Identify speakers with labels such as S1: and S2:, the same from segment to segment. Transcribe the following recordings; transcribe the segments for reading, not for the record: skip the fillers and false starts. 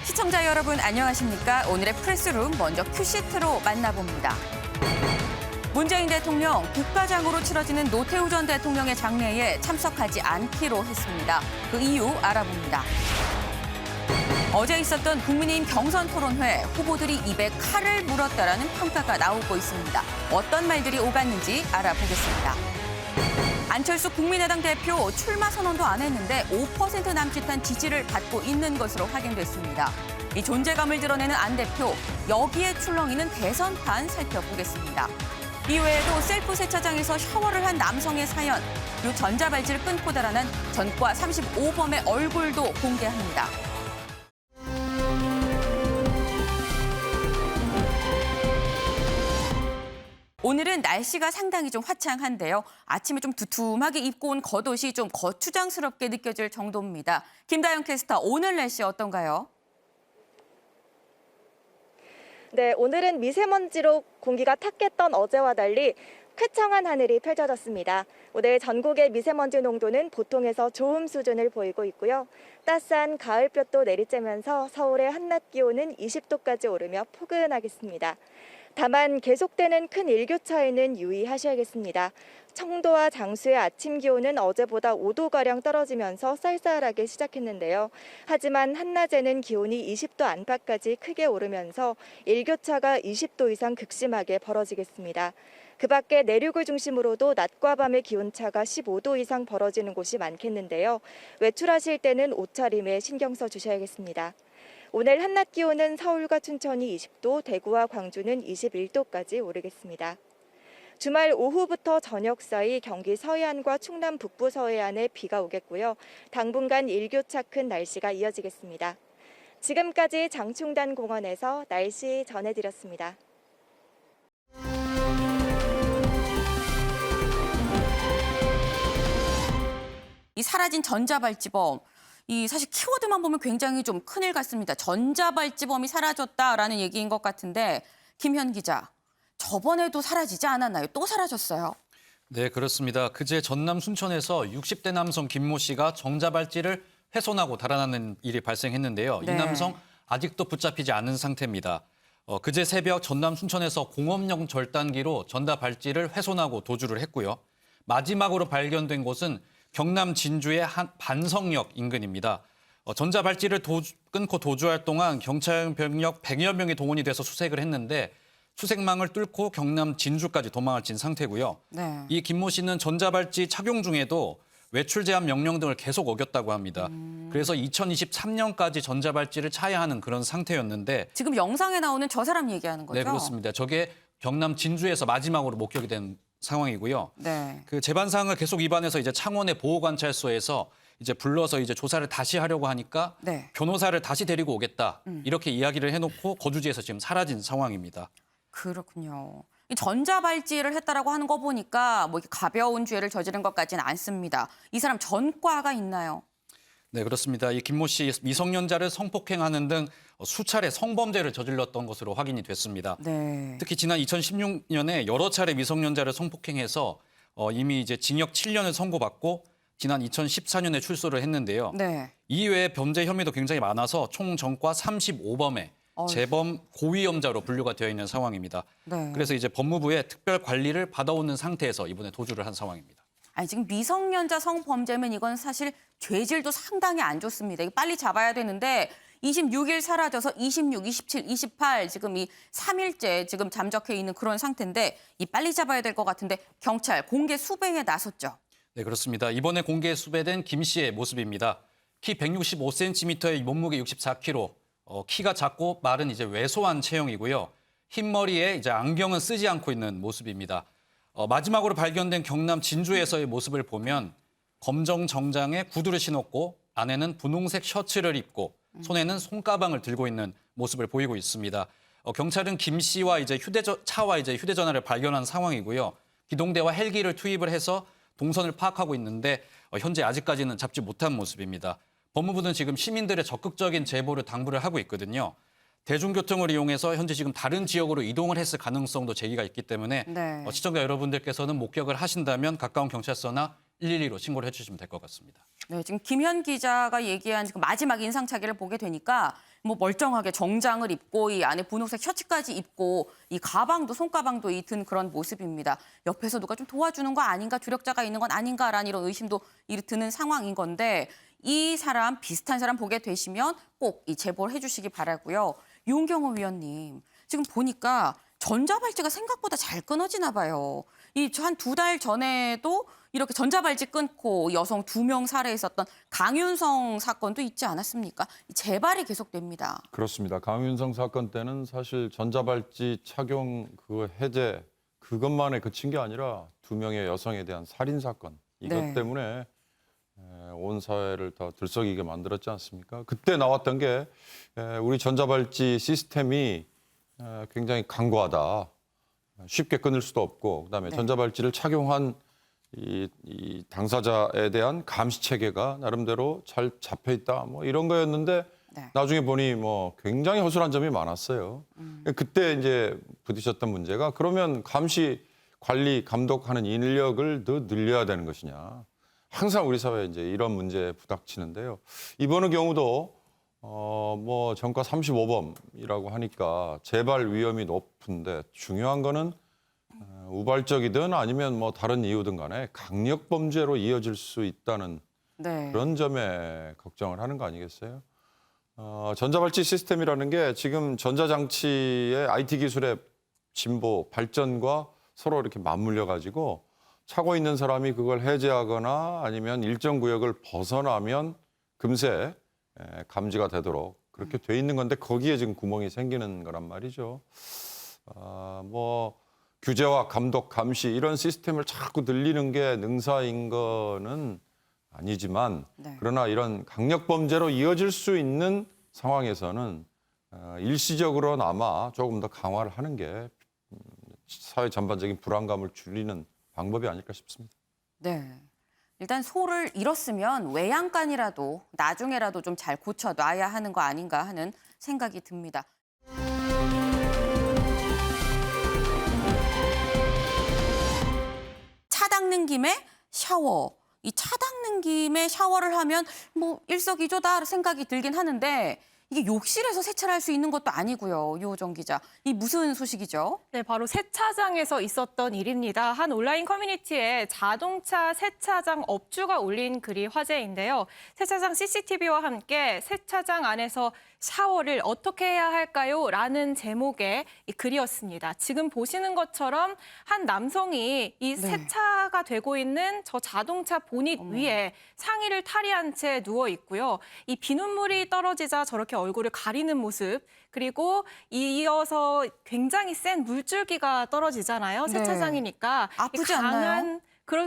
S1: 시청자 여러분 안녕하십니까? 오늘의 프레스룸 먼저 큐시트로 만나봅니다. 문재인 대통령 국가장으로 치러지는 노태우 전 대통령의 장례에 참석하지 않기로 했습니다. 그 이유 알아봅니다. 어제 있었던 국민의힘 경선 토론회 후보들이 입에 칼을 물었다라는 평가가 나오고 있습니다. 어떤 말들이 오갔는지 알아보겠습니다. 안철수 국민의당 대표 출마 선언도 안 했는데 5% 남짓한 지지를 받고 있는 것으로 확인됐습니다. 이 존재감을 드러내는 안 대표, 여기에 출렁이는 대선판 살펴보겠습니다. 이외에도 셀프 세차장에서 샤워를 한 남성의 사연, 그리고 전자발찌를 끊고 달아난 전과 35범의 얼굴도 공개합니다. 오늘은 날씨가 상당히 좀 화창한데요. 아침에 좀 두툼하게 입고 온 겉옷이 좀 거추장스럽게 느껴질 정도입니다. 김다영 캐스터, 오늘 날씨 어떤가요?
S2: 네, 오늘은 미세먼지로 공기가 탁했던 어제와 달리 쾌청한 하늘이 펼쳐졌습니다. 오늘 전국의 미세먼지 농도는 보통에서 좋음 수준을 보이고 있고요. 따스한 가을볕도 내리쬐면서 서울의 한낮 기온은 20도까지 오르며 포근하겠습니다. 다만 계속되는 큰 일교차에는 유의하셔야겠습니다. 청도와 장수의 아침 기온은 어제보다 5도가량 떨어지면서 쌀쌀하게 시작했는데요. 하지만 한낮에는 기온이 20도 안팎까지 크게 오르면서 일교차가 20도 이상 극심하게 벌어지겠습니다. 그 밖에 내륙을 중심으로도 낮과 밤의 기온차가 15도 이상 벌어지는 곳이 많겠는데요. 외출하실 때는 옷차림에 신경 써 주셔야겠습니다. 오늘 한낮 기온은 서울과 춘천이 20도, 대구와 광주는 21도까지 오르겠습니다. 주말 오후부터 저녁 사이 경기 서해안과 충남 북부 서해안에 비가 오겠고요. 당분간 일교차 큰 날씨가 이어지겠습니다. 지금까지 장충단 공원에서 날씨 전해드렸습니다.
S1: 이 사라진 전자발찌범. 이 사실 키워드만 보면 굉장히 좀 큰일 같습니다. 전자발찌범이 사라졌다라는 얘기인 것 같은데 김현 기자, 저번에도 사라지지 않았나요? 또 사라졌어요?
S3: 네, 그렇습니다. 그제 전남 순천에서 60대 남성 김모 씨가 전자발찌를 훼손하고 달아나는 일이 발생했는데요.
S1: 네.
S3: 이 남성 아직도 붙잡히지 않은 상태입니다. 그제 새벽 전남 순천에서 공업용 절단기로 전자발찌를 훼손하고 도주를 했고요. 마지막으로 발견된 곳은 경남 진주의 한 반성역 인근입니다. 전자발찌를 끊고 도주할 동안 경찰 병력 100여 명이 동원이 돼서 수색을 했는데 수색망을 뚫고 경남 진주까지 도망을 친 상태고요.
S1: 네.
S3: 이 김모 씨는 전자발찌 착용 중에도 외출 제한 명령 등을 계속 어겼다고 합니다. 그래서 2023년까지 전자발찌를 차야 하는 그런 상태였는데
S1: 지금 영상에 나오는 저 사람 얘기하는 거죠?
S3: 네, 그렇습니다. 저게 경남 진주에서 마지막으로 목격이 된 상황이고요.
S1: 네.
S3: 그 재반상을 계속 위반해서 이제 창원의 보호관찰소에서 이제 불러서 이제 조사를 다시 하려고 하니까
S1: 네.
S3: 변호사를 다시 데리고 오겠다 이렇게 이야기를 해놓고 거주지에서 지금 사라진 상황입니다.
S1: 그렇군요. 이 전자발찌를 했다라고 하는 거 보니까 뭐 이렇게 가벼운 죄를 저지른 것 같지는 않습니다. 이 사람 전과가 있나요?
S3: 네, 그렇습니다. 이 김모 씨 미성년자를 성폭행하는 등 수차례 성범죄를 저질렀던 것으로 확인이 됐습니다.
S1: 네.
S3: 특히 지난 2016년에 여러 차례 미성년자를 성폭행해서 이미 이제 징역 7년을 선고받고 지난 2014년에 출소를 했는데요.
S1: 네.
S3: 이외에 범죄 혐의도 굉장히 많아서 총 전과 35범에 재범 고위험자로 분류가 되어 있는 상황입니다.
S1: 네.
S3: 그래서 이제 법무부의 특별 관리를 받아오는 상태에서 이번에 도주를 한 상황입니다.
S1: 아니 지금 미성년자 성범죄면 이건 사실 죄질도 상당히 안 좋습니다. 이거 빨리 잡아야 되는데 26일 사라져서 26, 27, 28 지금 이 3일째 지금 잠적해 있는 그런 상태인데 이 빨리 잡아야 될 것 같은데 경찰 공개 수배에 나섰죠.
S3: 네, 그렇습니다. 이번에 공개 수배된 김 씨의 모습입니다. 키 165cm의 몸무게 64kg, 키가 작고 말은 이제 왜소한 체형이고요. 흰 머리에 이제 안경은 쓰지 않고 있는 모습입니다. 마지막으로 발견된 경남 진주에서의 모습을 보면 검정 정장에 구두를 신었고 안에는 분홍색 셔츠를 입고 손에는 손가방을 들고 있는 모습을 보이고 있습니다. 경찰은 김 씨와 이제 차와 이제 휴대전화를 발견한 상황이고요. 기동대와 헬기를 투입을 해서 동선을 파악하고 있는데 현재 아직까지는 잡지 못한 모습입니다. 법무부는 지금 시민들의 적극적인 제보를 당부를 하고 있거든요. 대중교통을 이용해서 현재 지금 다른 지역으로 이동을 했을 가능성도 제기가 있기 때문에
S1: 네.
S3: 시청자 여러분들께서는 목격을 하신다면 가까운 경찰서나 112로 신고를 해주시면 될 것 같습니다.
S1: 네, 지금 김현 기자가 얘기한 그 마지막 인상착의를 보게 되니까 뭐 멀쩡하게 정장을 입고 이 안에 분홍색 셔츠까지 입고 이 가방도 손가방도 든 그런 모습입니다. 옆에서 누가 좀 도와주는 거 아닌가, 조력자가 있는 건 아닌가라는 이런 의심도 드는 상황인 건데 이 사람 비슷한 사람 보게 되시면 꼭 이 제보를 해주시기 바라고요. 윤경호 위원님, 지금 보니까 전자발찌가 생각보다 잘 끊어지나 봐요. 이 한 2달 전에도 이렇게 전자발찌 끊고 여성 2명 살해했었던 강윤성 사건도 있지 않았습니까? 재발이 계속됩니다.
S4: 그렇습니다. 강윤성 사건 때는 사실 전자발찌 착용 그 해제 그것만에 그친 게 아니라 2명의 여성에 대한 살인 사건 이것
S1: 네.
S4: 때문에 온 사회를 더 들썩이게 만들었지 않습니까? 그때 나왔던 게 우리 전자발찌 시스템이 굉장히 강고하다. 쉽게 끊을 수도 없고 그다음에
S1: 네.
S4: 전자발찌를 착용한 이 당사자에 대한 감시 체계가 나름대로 잘 잡혀 있다. 뭐 이런 거였는데
S1: 네.
S4: 나중에 보니 뭐 굉장히 허술한 점이 많았어요. 그때 이제 부딪혔던 문제가 그러면 감시, 관리, 감독하는 인력을 더 늘려야 되는 것이냐. 항상 우리 사회에 이제 이런 문제에 부닥치는데요. 이번의 경우도 뭐 전과 35범이라고 하니까 재발 위험이 높은데 중요한 거는 우발적이든 아니면 뭐 다른 이유든 간에 강력 범죄로 이어질 수 있다는
S1: 네.
S4: 그런 점에 걱정을 하는 거 아니겠어요? 전자발찌 시스템이라는 게 지금 전자장치의 IT 기술의 진보, 발전과 서로 이렇게 맞물려 가지고 차고 있는 사람이 그걸 해제하거나 아니면 일정 구역을 벗어나면 금세 감지가 되도록 그렇게 돼 있는 건데 거기에 지금 구멍이 생기는 거란 말이죠. 뭐 규제와 감독, 감시 이런 시스템을 자꾸 늘리는 게 능사인 거는 아니지만
S1: 네.
S4: 그러나 이런 강력 범죄로 이어질 수 있는 상황에서는 일시적으로나마 조금 더 강화를 하는 게 사회 전반적인 불안감을 줄이는 방법이 아닐까 싶습니다.
S1: 네. 일단 소를 잃었으면 외양간이라도 나중에라도 좀 잘 고쳐놔야 하는 거 아닌가 하는 생각이 듭니다. 차 닦는 김에 샤워. 이 차 닦는 김에 샤워를 하면 뭐 일석이조다 생각이 들긴 하는데 이게 욕실에서 세차를 할 수 있는 것도 아니고요. 유호정 기자. 이 무슨 소식이죠?
S5: 네, 바로 세차장에서 있었던 일입니다. 한 온라인 커뮤니티에 자동차 세차장 업주가 올린 글이 화제인데요. 세차장 CCTV와 함께 세차장 안에서 샤워를 어떻게 해야 할까요? 라는 제목의 이 글이었습니다. 지금 보시는 것처럼 한 남성이 이 세차가 되고 있는 저 자동차 보닛 위에 상의를 탈의한 채 누워 있고요. 이 비눗물이 떨어지자 저렇게 얼굴을 가리는 모습, 그리고 이어서 굉장히 센 물줄기가 떨어지잖아요.
S1: 네.
S5: 세차장이니까.
S1: 아프지 않나요?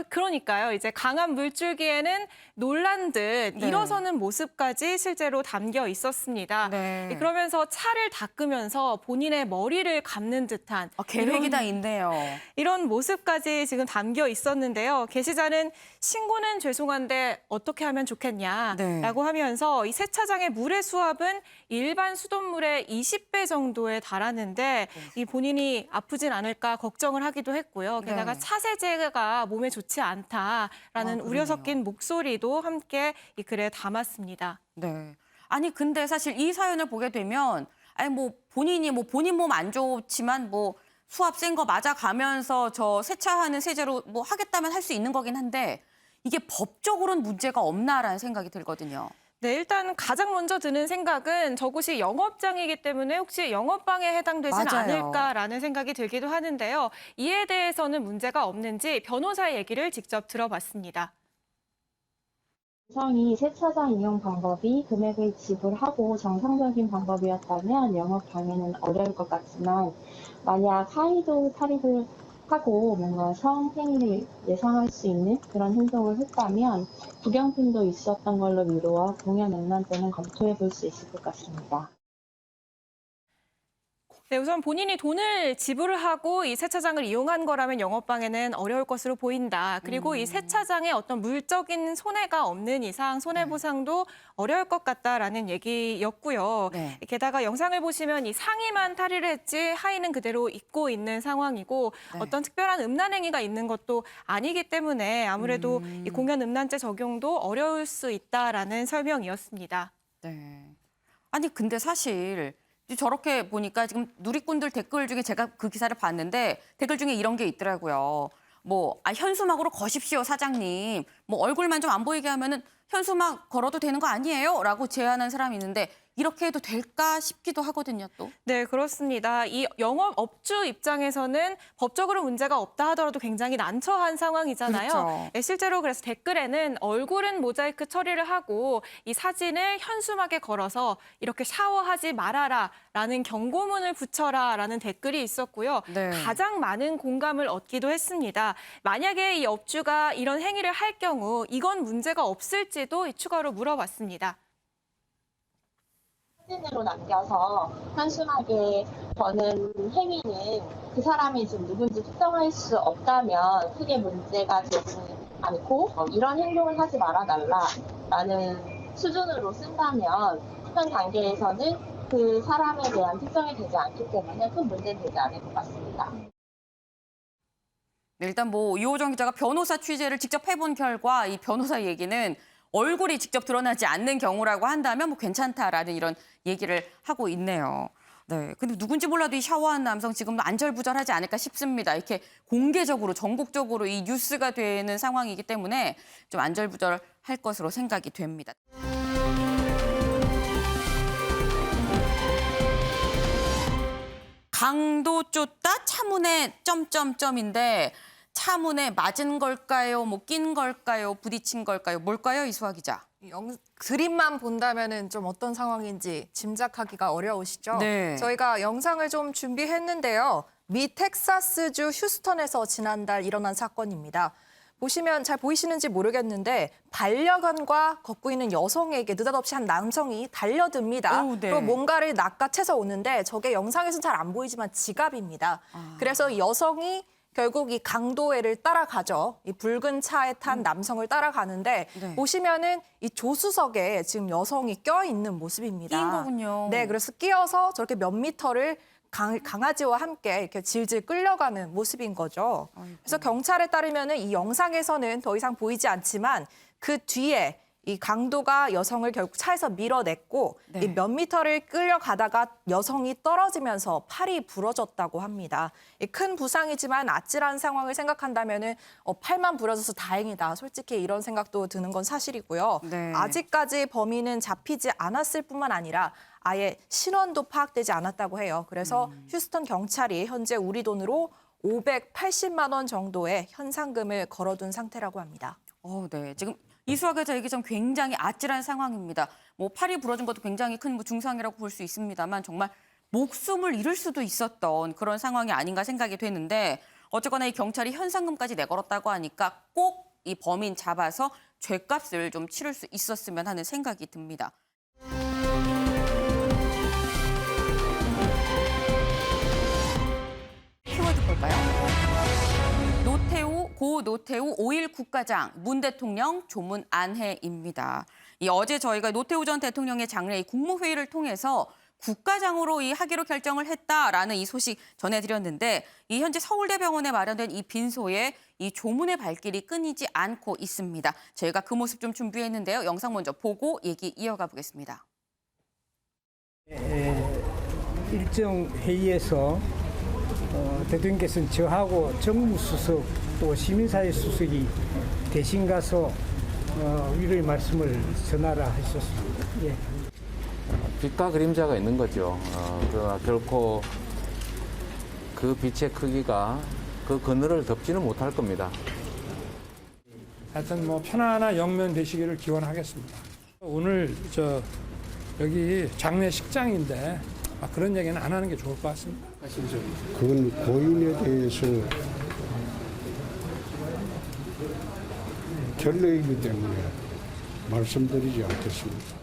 S5: 그러니까요. 이제 강한 물줄기에는 놀란 듯
S1: 네.
S5: 일어서는 모습까지 실제로 담겨 있었습니다.
S1: 네.
S5: 그러면서 차를 닦으면서 본인의 머리를 감는 듯한
S1: 계획이 다 있네요.
S5: 이런 모습까지 지금 담겨 있었는데요. 게시자는 신고는 죄송한데 어떻게 하면 좋겠냐라고
S1: 네.
S5: 하면서 이 세차장의 물의 수압은 일반 수돗물의 20배 정도에 달하는데 이 본인이 아프진 않을까 걱정을 하기도 했고요. 게다가
S1: 네.
S5: 차세제가 몸에 좋지 않다라는 우려 섞인 목소리도 함께 이 글에 담았습니다.
S1: 네. 아니 근데 사실 이 사연을 보게 되면 아니 뭐 본인이 뭐 본인 몸 안 좋지만 뭐 수압 센 거 맞아가면서 저 세차하는 세제로 뭐 하겠다면 할 수 있는 거긴 한데 이게 법적으로는 문제가 없나라는 생각이 들거든요.
S5: 네, 일단 가장 먼저 드는 생각은 저곳이 영업장이기 때문에 혹시 영업방해에 해당되진
S1: 맞아요.
S5: 않을까라는 생각이 들기도 하는데요. 이에 대해서는 문제가 없는지 변호사의 얘기를 직접 들어봤습니다.
S6: 여성이 세차장 이용 방법이 금액을 지불하고 정상적인 방법이었다면 영업 방해는 어려울 것 같지만 만약 하의도 탈의를 하고 뭔가 성행위를 예상할 수 있는 그런 행동을 했다면 부경품도 있었던 걸로 미루어 공여 맥락 또는 검토해 볼 수 있을 것 같습니다.
S5: 네, 우선 본인이 돈을 지불하고 이 세차장을 이용한 거라면 영업방해는 어려울 것으로 보인다. 그리고 이 세차장에 어떤 물적인 손해가 없는 이상 손해보상도 어려울 것 같다라는 얘기였고요.
S1: 네.
S5: 게다가 영상을 보시면 이 상의만 탈의를 했지 하의는 그대로 입고 있는 상황이고
S1: 네.
S5: 어떤 특별한 음란 행위가 있는 것도 아니기 때문에 아무래도 이 공연 음란죄 적용도 어려울 수 있다라는 설명이었습니다.
S1: 네. 아니 근데 사실 저렇게 보니까 지금 누리꾼들 댓글 중에 제가 그 기사를 봤는데 댓글 중에 이런 게 있더라고요. 뭐 현수막으로 거십시오 사장님. 뭐 얼굴만 좀 안 보이게 하면은 현수막 걸어도 되는 거 아니에요? 라고 제안한 사람이 있는데 이렇게 해도 될까 싶기도 하거든요, 또.
S5: 네, 그렇습니다. 이 영업업주 입장에서는 법적으로 문제가 없다 하더라도 굉장히 난처한 상황이잖아요.
S1: 그렇죠.
S5: 네, 실제로 그래서 댓글에는 얼굴은 모자이크 처리를 하고 이 사진을 현수막에 걸어서 이렇게 샤워하지 말아라라는 경고문을 붙여라라는 댓글이 있었고요.
S1: 네.
S5: 가장 많은 공감을 얻기도 했습니다. 만약에 이 업주가 이런 행위를 할 경우 이건 문제가 없을지도 추가로 물어봤습니다.
S6: 사진으로 남겨서 현수막에 거는 행위는 그 사람이 지금 누군지 특정할 수 없다면 크게 문제가 되지 않고 이런 행동을 하지 말아달라라는 수준으로 쓴다면 현 단계에서는 그 사람에 대한 특정이 되지 않기 때문에 큰 문제는 되지 않을 것 같습니다.
S1: 네, 일단 뭐 이호정 기자가 변호사 취재를 직접 해본 결과 이 변호사 얘기는 얼굴이 직접 드러나지 않는 경우라고 한다면 뭐 괜찮다라는 이런 얘기를 하고 있네요. 네, 근데 누군지 몰라도 이 샤워한 남성 지금 안절부절하지 않을까 싶습니다. 이렇게 공개적으로 전국적으로 이 뉴스가 되는 상황이기 때문에 좀 안절부절할 것으로 생각이 됩니다. 강도 쫓다 차문에 점점점인데 차문에 맞은 걸까요? 뭐 낀 걸까요? 부딪힌 걸까요? 뭘까요? 이수아 기자.
S7: 그림만 본다면은 좀 어떤 상황인지 짐작하기가 어려우시죠?
S1: 네.
S7: 저희가 영상을 좀 준비했는데요. 미 텍사스주 휴스턴에서 지난달 일어난 사건입니다. 보시면 잘 보이시는지 모르겠는데 반려견과 걷고 있는 여성에게 느닷없이 한 남성이 달려듭니다.
S1: 오, 네.
S7: 그리고 뭔가를 낚아채서 오는데 저게 영상에서는 잘 안 보이지만 지갑입니다. 그래서 이 여성이 결국 이 강도애를 따라가죠. 이 붉은 차에 탄 남성을 따라가는데
S1: 네.
S7: 보시면은 이 조수석에 지금 여성이 껴 있는 모습입니다.
S1: 끼인 거군요.
S7: 네, 그래서 끼어서 저렇게 몇 미터를 강아지와 함께 이렇게 질질 끌려가는 모습인 거죠.
S1: 아이고.
S7: 그래서 경찰에 따르면은 이 영상에서는 더 이상 보이지 않지만 그 뒤에 이 강도가 여성을 결국 차에서 밀어냈고
S1: 네.
S7: 이 몇 미터를 끌려가다가 여성이 떨어지면서 팔이 부러졌다고 합니다. 큰 부상이지만 아찔한 상황을 생각한다면은 팔만 부러져서 다행이다. 솔직히 이런 생각도 드는 건 사실이고요.
S1: 네.
S7: 아직까지 범인은 잡히지 않았을 뿐만 아니라 아예 신원도 파악되지 않았다고 해요. 그래서 휴스턴 경찰이 현재 우리 돈으로 580만 원 정도의 현상금을 걸어둔 상태라고 합니다.
S1: 네. 지금 이수아 기자 얘기처럼 굉장히 아찔한 상황입니다. 뭐 팔이 부러진 것도 굉장히 큰 중상이라고 볼 수 있습니다만 정말 목숨을 잃을 수도 있었던 그런 상황이 아닌가 생각이 되는데 어쨌거나 이 경찰이 현상금까지 내걸었다고 하니까 꼭 이 범인 잡아서 죗값을 좀 치를 수 있었으면 하는 생각이 듭니다. 키워드 볼까요? 고 노태우 5.1 국가장, 문 대통령 조문 안해입니다. 어제 저희가 노태우 전 대통령의 장례 국무회의를 통해서 국가장으로 하기로 결정을 했다라는 이 소식 전해드렸는데 현재 서울대병원에 마련된 이 빈소에 이 조문의 발길이 끊이지 않고 있습니다. 저희가 그 모습 좀 준비했는데요. 영상 먼저 보고 얘기 이어가 보겠습니다.
S8: 일정 회의에서 대통령께서는 저하고 정무수석 또 시민사회 수석이 대신 가서 위로의 말씀을 전하라 하셨습니다. 예.
S9: 빛과 그림자가 있는 거죠. 그러나 결코 그 빛의 크기가 그 그늘을 덮지는 못할 겁니다.
S8: 하여튼 편안한 영면 되시기를 기원하겠습니다. 오늘 여기 장례식장인데 그런 얘기는 안 하는 게 좋을 것 같습니다.
S10: 그건 고인에 대해서 결례이기 때문에 말씀드리지 않겠습니다.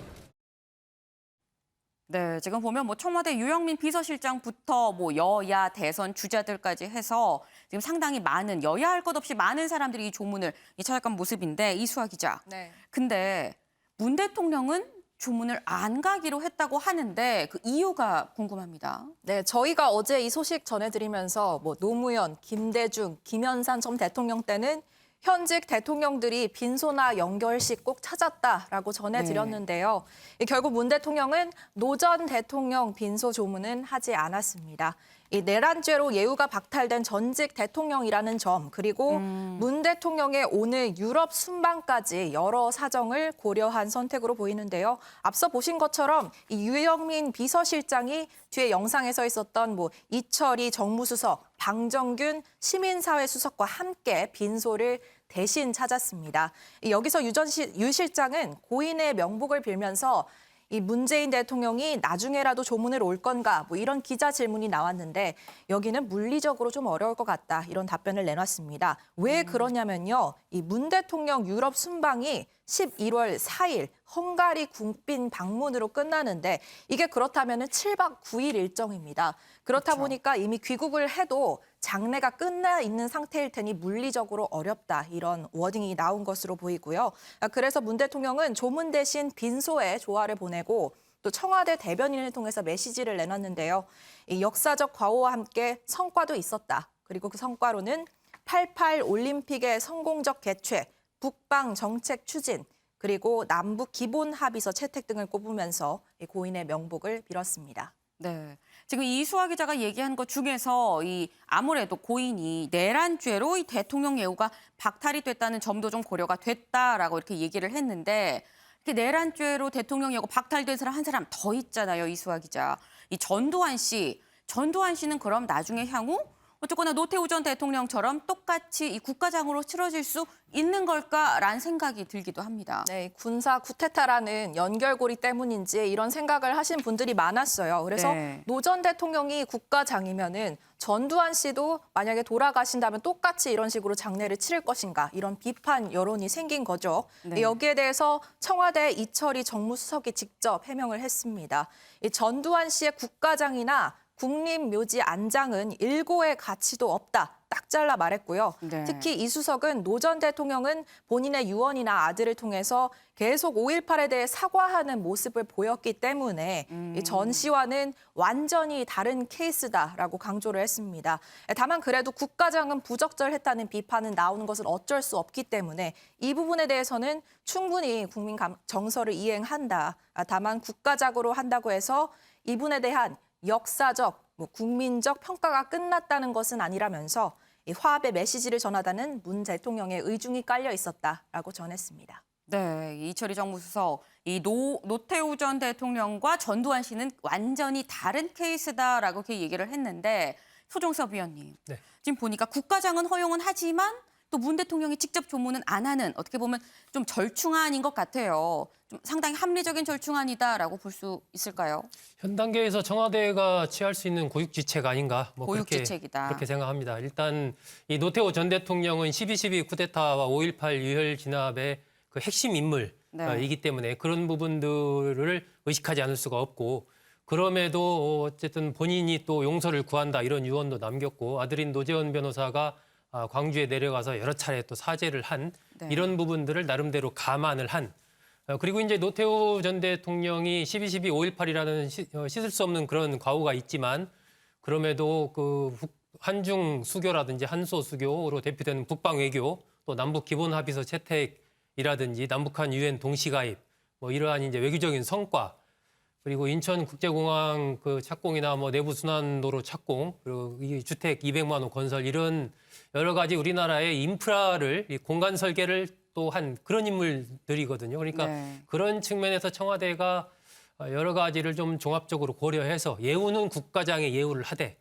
S1: 네, 지금 보면 뭐 청와대 유영민 비서실장부터 뭐 여야 대선 주자들까지 해서 지금 상당히 많은 여야할 것 없이 많은 사람들이 이 조문을 찾아간 모습인데 이수아 기자.
S7: 네.
S1: 근데 문 대통령은 조문을 안 가기로 했다고 하는데 그 이유가 궁금합니다.
S7: 네, 저희가 어제 이 소식 전해드리면서 뭐 노무현, 김대중, 김현산 전 대통령 때는 현직 대통령들이 빈소나 연결식 꼭 찾았다라고 전해드렸는데요. 결국 문 대통령은 노 전 대통령 빈소 조문은 하지 않았습니다. 이 내란죄로 예우가 박탈된 전직 대통령이라는 점, 그리고 문 대통령의 오늘 유럽 순방까지 여러 사정을 고려한 선택으로 보이는데요. 앞서 보신 것처럼 이 유영민 비서실장이 뒤에 영상에서 있었던 뭐 이철희 정무수석, 방정균 시민사회 수석과 함께 빈소를 대신 찾았습니다. 여기서 유 실장은 고인의 명복을 빌면서 이 문재인 대통령이 나중에라도 조문을 올 건가 뭐 이런 기자 질문이 나왔는데 여기는 물리적으로 좀 어려울 것 같다 이런 답변을 내놨습니다. 왜 그러냐면요. 이 문 대통령 유럽 순방이 11월 4일 헝가리 국빈 방문으로 끝나는데 이게 그렇다면 7박 9일 일정입니다. 그렇다 보니까 이미 귀국을 해도 장례가 끝나 있는 상태일 테니 물리적으로 어렵다 이런 워딩이 나온 것으로 보이고요. 그래서 문 대통령은 조문 대신 빈소에 조화를 보내고 또 청와대 대변인을 통해서 메시지를 내놨는데요. 이 역사적 과오와 함께 성과도 있었다. 그리고 그 성과로는 88 올림픽의 성공적 개최, 북방 정책 추진, 그리고 남북 기본 합의서 채택 등을 꼽으면서 고인의 명복을 빌었습니다.
S1: 네, 지금 이수아 기자가 얘기한 것 중에서 아무래도 고인이 내란죄로 이 대통령 예우가 박탈이 됐다는 점도 좀 고려가 됐다라고 이렇게 얘기를 했는데 이렇게 내란죄로 대통령 예우가 박탈된 사람 한 사람 더 있잖아요, 이수아 기자. 이 전두환 씨는 그럼 나중에 향후 어쨌거나 노태우 전 대통령처럼 똑같이 이 국가장으로 치러질 수 있는 걸까라는 생각이 들기도 합니다.
S7: 네, 군사 쿠데타라는 연결고리 때문인지 이런 생각을 하신 분들이 많았어요. 그래서 노 전 대통령이 국가장이면은 전두환 씨도 만약에 돌아가신다면 똑같이 이런 식으로 장례를 치를 것인가 이런 비판 여론이 생긴 거죠.
S1: 네.
S7: 여기에 대해서 청와대 이철희 정무수석이 직접 해명을 했습니다. 이 전두환 씨의 국가장이나 국립묘지 안장은 일고의 가치도 없다. 딱 잘라 말했고요.
S1: 네.
S7: 특히 이 수석은 노 전 대통령은 본인의 유언이나 아들을 통해서 계속 5.18에 대해 사과하는 모습을 보였기 때문에 이 전 씨와는 완전히 다른 케이스다라고 강조를 했습니다. 다만 그래도 국가장은 부적절했다는 비판은 나오는 것은 어쩔 수 없기 때문에 이 부분에 대해서는 충분히 국민 정서를 이행한다. 다만 국가장으로 한다고 해서 이분에 대한 역사적, 국민적 평가가 끝났다는 것은 아니라면서 이 화합의 메시지를 전하다는 문 대통령의 의중이 깔려 있었다라고 전했습니다.
S1: 네, 이철희 정무수석, 이 노태우 전 대통령과 전두환 씨는 완전히 다른 케이스다라고 이렇게 얘기를 했는데 소종섭 위원님,
S11: 네.
S1: 지금 보니까 국가장은 허용은 하지만 또 문 대통령이 직접 조문은 안 하는 어떻게 보면 좀 절충안인 것 같아요. 좀 상당히 합리적인 절충안이다라고 볼 수 있을까요?
S11: 현 단계에서 청와대가 취할 수 있는 고육지책 아닌가
S1: 고육지책이다.
S11: 그렇게 생각합니다. 일단 이 노태우 전 대통령은 12.12 쿠데타와 5.18 유혈 진압의 그 핵심 인물이기 때문에 그런 부분들을 의식하지 않을 수가 없고 그럼에도 어쨌든 본인이 또 용서를 구한다 이런 유언도 남겼고 아들인 노재현 변호사가 광주에 내려가서 여러 차례 또 사죄를 한 이런 부분들을 나름대로 감안을 한 그리고 이제 노태우 전 대통령이 12.12 5.18이라는 씻을 수 없는 그런 과오가 있지만 그럼에도 그 한중 수교라든지 한소 수교로 대표되는 북방 외교 또 남북 기본 합의서 채택이라든지 남북한 유엔 동시 가입 뭐 이러한 이제 외교적인 성과 그리고 인천국제공항 그 착공이나 뭐 내부 순환도로 착공 그리고 이 주택 200만 원 건설 이런 여러 가지 우리나라의 인프라를 이 공간 설계를 또 한 그런 인물들이거든요. 그러니까 그런 측면에서 청와대가 여러 가지를 좀 종합적으로 고려해서 예우는 국가장의 예우를 하되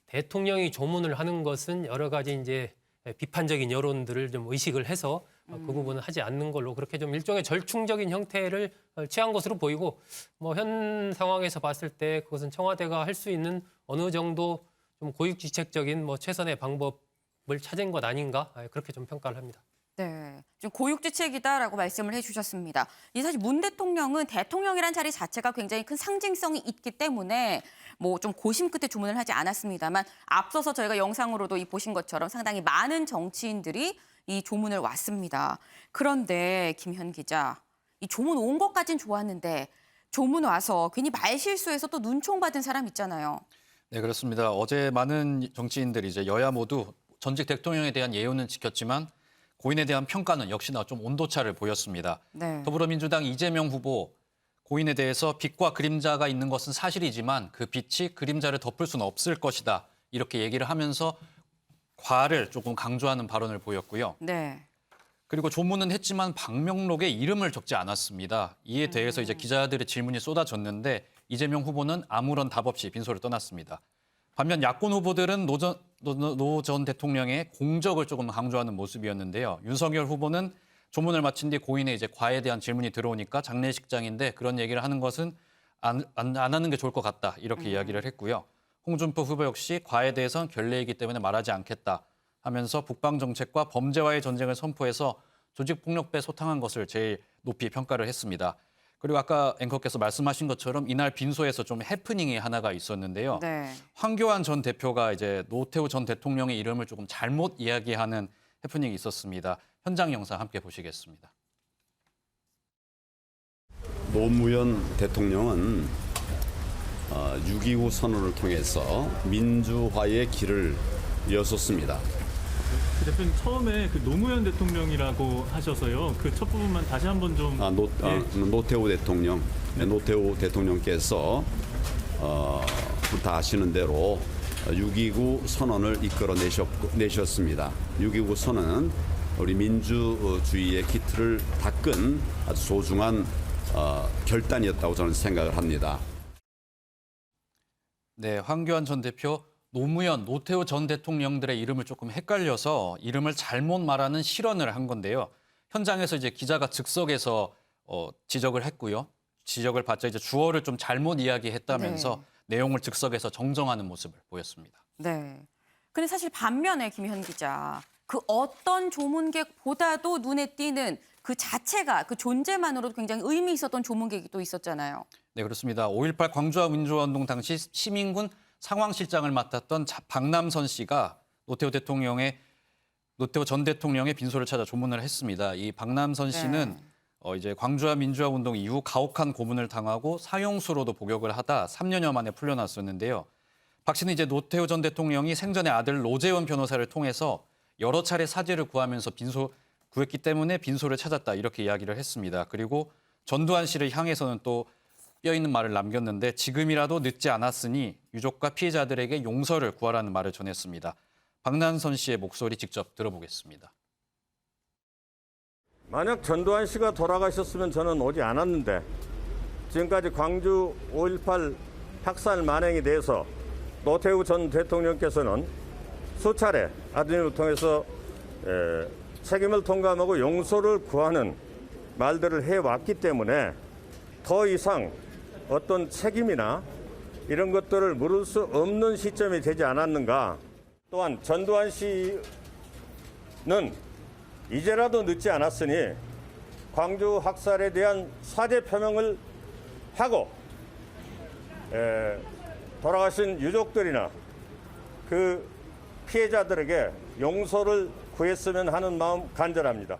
S11: 대통령이 조문을 하는 것은 여러 가지 이제 비판적인 여론들을 좀 의식을 해서 그 부분은 하지 않는 걸로 그렇게 좀 일종의 절충적인 형태를 취한 것으로 보이고 뭐 현 상황에서 봤을 때 그것은 청와대가 할 수 있는 어느 정도 좀 고육지책적인 뭐 최선의 방법을 찾은 것 아닌가 그렇게 좀 평가를 합니다.
S1: 네, 좀 고육지책이다라고 말씀을 해주셨습니다. 이 사실 문 대통령은 대통령이란 자리 자체가 굉장히 큰 상징성이 있기 때문에 뭐 좀 고심 끝에 주문을 하지 않았습니다만 앞서서 저희가 영상으로도 보신 것처럼 상당히 많은 정치인들이 이 조문을 왔습니다. 그런데 김현 기자, 이 조문 온 것까진 좋았는데 조문 와서 괜히 말실수해서 또 눈총 받은 사람 있잖아요.
S3: 네, 그렇습니다. 어제 많은 정치인들이 이제 여야 모두 전직 대통령에 대한 예우는 지켰지만 고인에 대한 평가는 역시나 좀 온도차를 보였습니다.
S1: 네.
S3: 더불어민주당 이재명 후보 고인에 대해서 빛과 그림자가 있는 것은 사실이지만 그 빛이 그림자를 덮을 수는 없을 것이다. 이렇게 얘기를 하면서 과를 조금 강조하는 발언을 보였고요.
S1: 네.
S3: 그리고 조문은 했지만 방명록에 이름을 적지 않았습니다. 이에 대해서 이제 기자들의 질문이 쏟아졌는데 이재명 후보는 아무런 답 없이 빈소를 떠났습니다. 반면 야권 후보들은 노 전 대통령의 공적을 조금 강조하는 모습이었는데요. 윤석열 후보는 조문을 마친 뒤 고인의 이제 과에 대한 질문이 들어오니까 장례식장인데 그런 얘기를 하는 것은 안 하는 게 좋을 것 같다. 이렇게 이야기를 했고요. 홍준표 후보 역시 과에 대해서는 결례이기 때문에 말하지 않겠다 하면서 북방 정책과 범죄와의 전쟁을 선포해서 조직폭력배 소탕한 것을 제일 높이 평가를 했습니다. 그리고 아까 앵커께서 말씀하신 것처럼 이날 빈소에서 좀 해프닝이 하나가 있었는데요.
S1: 네.
S3: 황교안 전 대표가 이제 노태우 전 대통령의 이름을 조금 잘못 이야기하는 해프닝이 있었습니다. 현장 영상 함께 보시겠습니다.
S12: 노무현 대통령은 6.25 선언을 통해서 민주화의 길을 여섰습니다.
S13: 대표님 처음에 그 노무현 대통령이라고 하셔서요. 그 첫 부분만 다시 한번 좀.
S12: 노태우 대통령, 노태우 대통령께서 다 아시는 대로 6.29 선언을 이끌어 내셨습니다. 6.29 선언은 우리 민주주의의 기틀을 닦은 아주 소중한 결단이었다고 저는 생각을 합니다.
S3: 네, 황교안 전 대표 노무현, 노태우 전 대통령들의 이름을 조금 헷갈려서 이름을 잘못 말하는 실언을 한 건데요. 현장에서 이제 기자가 즉석에서 지적을 했고요. 지적을 받자 이제 주어를 좀 잘못 이야기했다면서 내용을 즉석에서 정정하는 모습을 보였습니다.
S1: 네. 근데 사실 반면에 김현 기자, 그 어떤 조문객보다도 눈에 띄는 그 자체가 그 존재만으로도 굉장히 의미 있었던 조문객이 또 있었잖아요.
S3: 네, 그렇습니다. 5.18 광주와 민주화운동 당시 시민군 상황실장을 맡았던 박남선 씨가 노태우 전 대통령의 빈소를 찾아 조문을 했습니다. 이 박남선 씨는 이제 광주와 민주화 운동 이후 가혹한 고문을 당하고 사형수로도 복역을 하다 3년여 만에 풀려났었는데요. 박 씨는 이제 노태우 전 대통령이 생전에 아들 노재원 변호사를 통해서 여러 차례 사죄를 구하면서 구했기 때문에 빈소를 찾았다 이렇게 이야기를 했습니다. 그리고 전두환 씨를 향해서는 또 뼈있는 말을 남겼는데 지금이라도 늦지 않았으니 유족과 피해자들에게 용서를 구하라는 말을 전했습니다. 박남선 씨의 목소리 직접 들어보겠습니다.
S14: 만약 전두환 씨가 돌아가셨으면 저는 오지 않았는데 지금까지 광주 5.18 학살 만행에 대해서 노태우 전 대통령께서는 수차례 아드님을 통해서 책임을 통감하고 용서를 구하는 말들을 해왔기 때문에 더 이상 어떤 책임이나 이런 것들을 물을 수 없는 시점이 되지 않았는가. 또한 전두환 씨는 이제라도 늦지 않았으니 광주 학살에 대한 사죄 표명을 하고 돌아가신 유족들이나 그 피해자들에게 용서를 구했으면 하는 마음 간절합니다.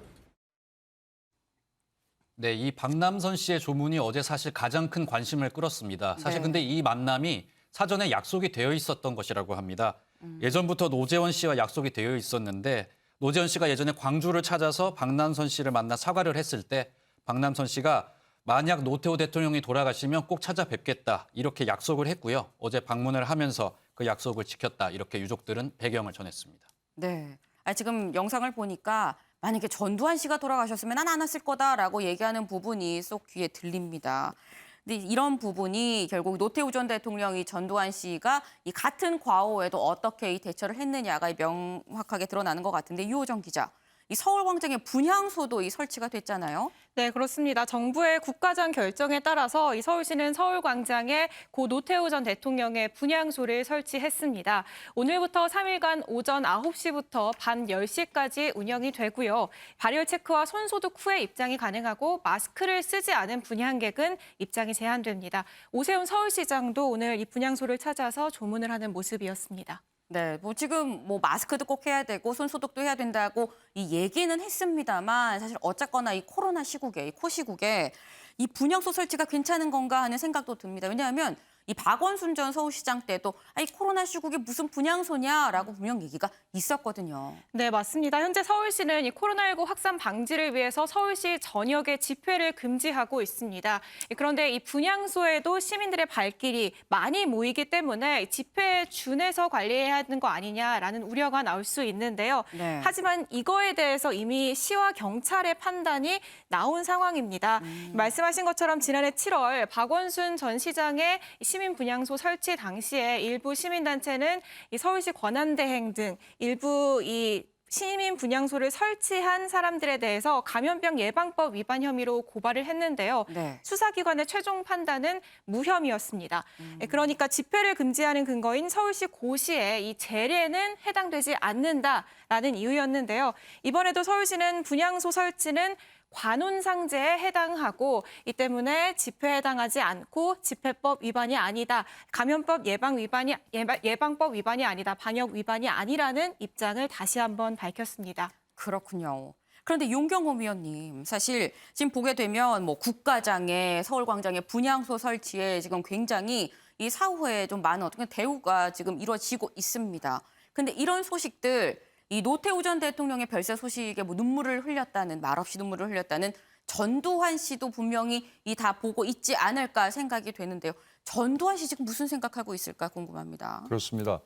S3: 네, 이 박남선 씨의 조문이 어제 사실 가장 큰 관심을 끌었습니다. 사실 근데 이 만남이 사전에 약속이 되어 있었던 것이라고 합니다. 예전부터 노재원 씨와 약속이 되어 있었는데 노재원 씨가 예전에 광주를 찾아서 박남선 씨를 만나 사과를 했을 때 박남선 씨가 만약 노태우 대통령이 돌아가시면 꼭 찾아뵙겠다 이렇게 약속을 했고요. 어제 방문을 하면서 그 약속을 지켰다 이렇게 유족들은 배경을 전했습니다.
S1: 네. 지금 영상을 보니까 만약에 전두환 씨가 돌아가셨으면 난 안 왔을 거다라고 얘기하는 부분이 쏙 귀에 들립니다. 근데 이런 부분이 결국 노태우 전 대통령이 전두환 씨가 이 같은 과오에도 어떻게 이 대처를 했느냐가 명확하게 드러나는 것 같은데 유호정 기자, 이 서울광장에 분향소도 설치가 됐잖아요.
S5: 네, 그렇습니다. 정부의 국가장 결정에 따라서 이 서울시는 서울광장에 고 노태우 전 대통령의 분향소를 설치했습니다. 오늘부터 3일간 오전 9시부터 밤 10시까지 운영이 되고요. 발열 체크와 손소독 후에 입장이 가능하고 마스크를 쓰지 않은 분향객은 입장이 제한됩니다. 오세훈 서울시장도 오늘 이 분향소를 찾아서 조문을 하는 모습이었습니다.
S1: 네, 지금 마스크도 꼭 해야 되고 손소독도 해야 된다고 이 얘기는 했습니다만 사실 어쨌거나 이 코로나 시국에, 이 코시국에 이 분향소 설치가 괜찮은 건가 하는 생각도 듭니다. 왜냐하면 이 박원순 전 서울시장 때도 이 코로나 시국에 무슨 분향소냐라고 분명 얘기가 있었거든요.
S5: 네, 맞습니다. 현재 서울시는 이 코로나19 확산 방지를 위해서 서울시 전역의 집회를 금지하고 있습니다. 그런데 이 분향소에도 시민들의 발길이 많이 모이기 때문에 집회에 준해서 관리해야 하는 거 아니냐라는 우려가 나올 수 있는데요.
S1: 네.
S5: 하지만 이거에 대해서 이미 시와 경찰의 판단이 나온 상황입니다. 말씀하신 것처럼 지난해 7월 박원순 전 시장의 시민 분향소 설치 당시에 일부 시민단체는 이 서울시 권한대행 등 일부 이 시민 분향소를 설치한 사람들에 대해서 감염병 예방법 위반 혐의로 고발을 했는데요.
S1: 네.
S5: 수사기관의 최종 판단은 무혐의였습니다. 그러니까 집회를 금지하는 근거인 서울시 고시의 이 제례는 해당되지 않는다라는 이유였는데요. 이번에도 서울시는 분향소 설치는 관혼상제에 해당하고 이 때문에 집회에 해당하지 않고 집회법 위반이 아니다. 감염법 예방법 위반이 아니다. 방역 위반이 아니라는 입장을 다시 한번 밝혔습니다.
S1: 그렇군요. 그런데 용경호 위원님, 사실 지금 보게 되면 국가장에 서울광장에 분향소 설치에 지금 굉장히 이 사후에 좀 많은 어떤 대우가 지금 이루어지고 있습니다. 근데 이런 소식들 이 노태우 전 대통령의 별세 소식에 눈물을 흘렸다는, 말없이 눈물을 흘렸다는 전두환 씨도 분명히 다 보고 있지 않을까 생각이 되는데요. 전두환 씨 지금 무슨 생각하고 있을까 궁금합니다.
S4: 그렇습니다.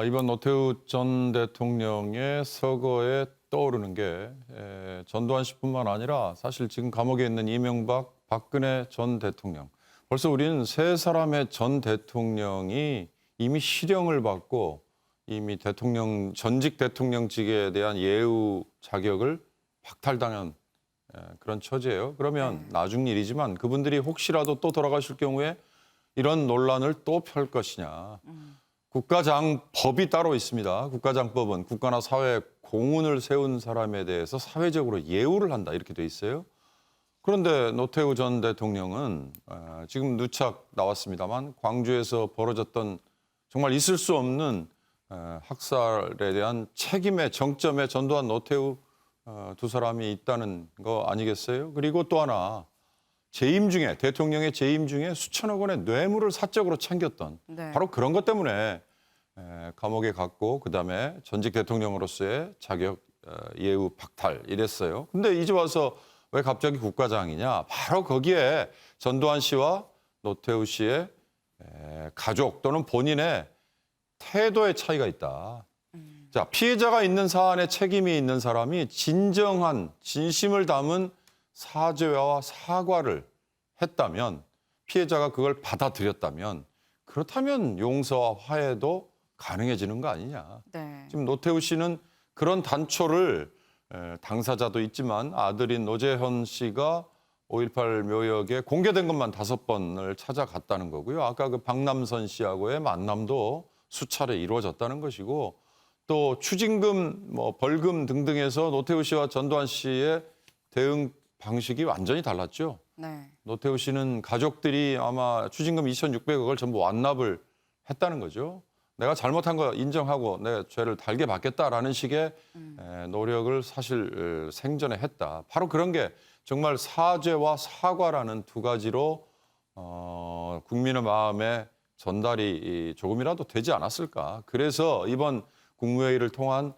S4: 이번 노태우 전 대통령의 서거에 떠오르는 게 전두환 씨뿐만 아니라 사실 지금 감옥에 있는 이명박, 박근혜 전 대통령. 벌써 우리는 세 사람의 전 대통령이 이미 실형을 받고 이미 전직 대통령직에 대한 예우 자격을 박탈당한 그런 처지예요. 그러면 나중 일이지만 그분들이 혹시라도 또 돌아가실 경우에 이런 논란을 또 펼 것이냐. 국가장법이 따로 있습니다. 국가장법은 국가나 사회에 공훈을 세운 사람에 대해서 사회적으로 예우를 한다 이렇게 돼 있어요. 그런데 노태우 전 대통령은 지금 누차 나왔습니다만 광주에서 벌어졌던 정말 있을 수 없는 학살에 대한 책임의 정점에 전두환, 노태우 두 사람이 있다는 거 아니겠어요? 그리고 또 하나 대통령의 재임 중에 수천억 원의 뇌물을 사적으로 챙겼던 바로 그런 것 때문에 감옥에 갔고 그다음에 전직 대통령으로서의 자격 예우 박탈 이랬어요. 근데 이제 와서 왜 갑자기 국가장이냐? 바로 거기에 전두환 씨와 노태우 씨의 가족 또는 본인의 태도의 차이가 있다. 자, 피해자가 있는 사안에 책임이 있는 사람이 진정한 진심을 담은 사죄와 사과를 했다면 피해자가 그걸 받아들였다면 그렇다면 용서와 화해도 가능해지는 거 아니냐.
S1: 네.
S4: 지금 노태우 씨는 그런 단초를 당사자도 있지만 아들인 노재현 씨가 5.18 묘역에 공개된 것만 5번을 찾아갔다는 거고요. 아까 그 박남선 씨하고의 만남도 수차례 이루어졌다는 것이고 또 추징금, 벌금 등등에서 노태우 씨와 전두환 씨의 대응 방식이 완전히 달랐죠.
S1: 네.
S4: 노태우 씨는 가족들이 아마 추징금 2,600억을 전부 완납을 했다는 거죠. 내가 잘못한 거 인정하고 내 죄를 달게 받겠다라는 식의 노력을 사실 생전에 했다. 바로 그런 게 정말 사죄와 사과라는 두 가지로 국민의 마음에 전달이 조금이라도 되지 않았을까. 그래서 이번 국무회의를 통한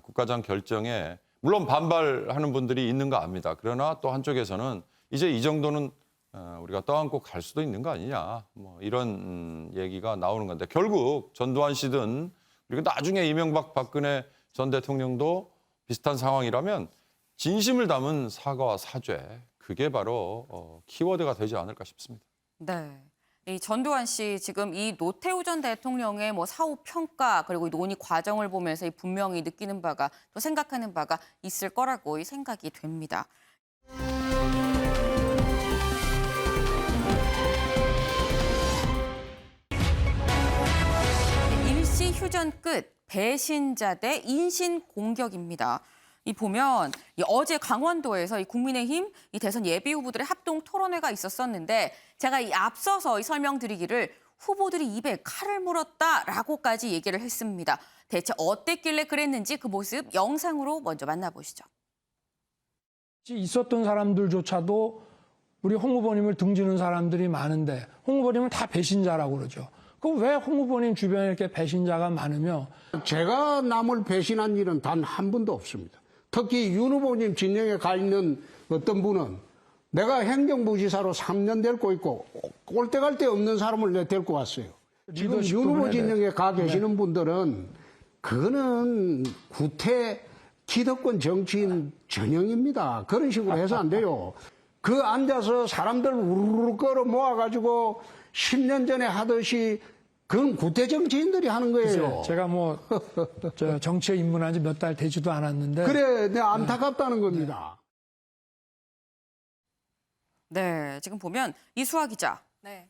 S4: 국가장 결정에 물론 반발하는 분들이 있는 거 압니다. 그러나 또 한쪽에서는 이제 이 정도는 우리가 떠안고 갈 수도 있는 거 아니냐. 이런 얘기가 나오는 건데 결국 전두환 씨든 그리고 나중에 이명박 박근혜 전 대통령도 비슷한 상황이라면 진심을 담은 사과와 사죄 그게 바로 키워드가 되지 않을까 싶습니다.
S1: 네. 이 전두환 씨 지금 이 노태우 전 대통령의 뭐 사후 평가 그리고 이 논의 과정을 보면서 이 분명히 느끼는 바가 또 생각하는 바가 있을 거라고 생각이 됩니다. 일시 휴전 끝 배신자 대 인신 공격입니다. 이 보면 어제 강원도에서 이 국민의힘 이 대선 예비 후보들의 합동 토론회가 있었었는데 제가 이 앞서서 이 설명드리기를 후보들이 입에 칼을 물었다라고까지 얘기를 했습니다. 대체 어땠길래 그랬는지 그 모습 영상으로 먼저 만나보시죠.
S8: 있었던 사람들조차도 우리 홍 후보님을 등지는 사람들이 많은데 홍 후보님은 다 배신자라고 그러죠. 그럼 왜 홍 후보님 주변에 이렇게 배신자가 많으며?
S10: 제가 남을 배신한 일은 단 한 번도 없습니다. 특히 윤 후보님 진영에 가 있는 어떤 분은 내가 행정부지사로 3년 데리고 있고 꼴대갈 데 없는 사람을 내 데리고 왔어요. 지금 윤 후보 진영에 가 계시는 분들은 그거는 구태 기득권 정치인 전형입니다. 그런 식으로 해서 안 돼요. 그 앉아서 사람들 우르르 끌어 모아가지고 10년 전에 하듯이 그건 구태 정치인들이 하는 거예요.
S8: 제가 뭐 정치에 입문한 지 몇 달 되지도 않았는데.
S10: 그래, 내가 안타깝다는 겁니다.
S1: 네, 지금 보면 이수아 기자.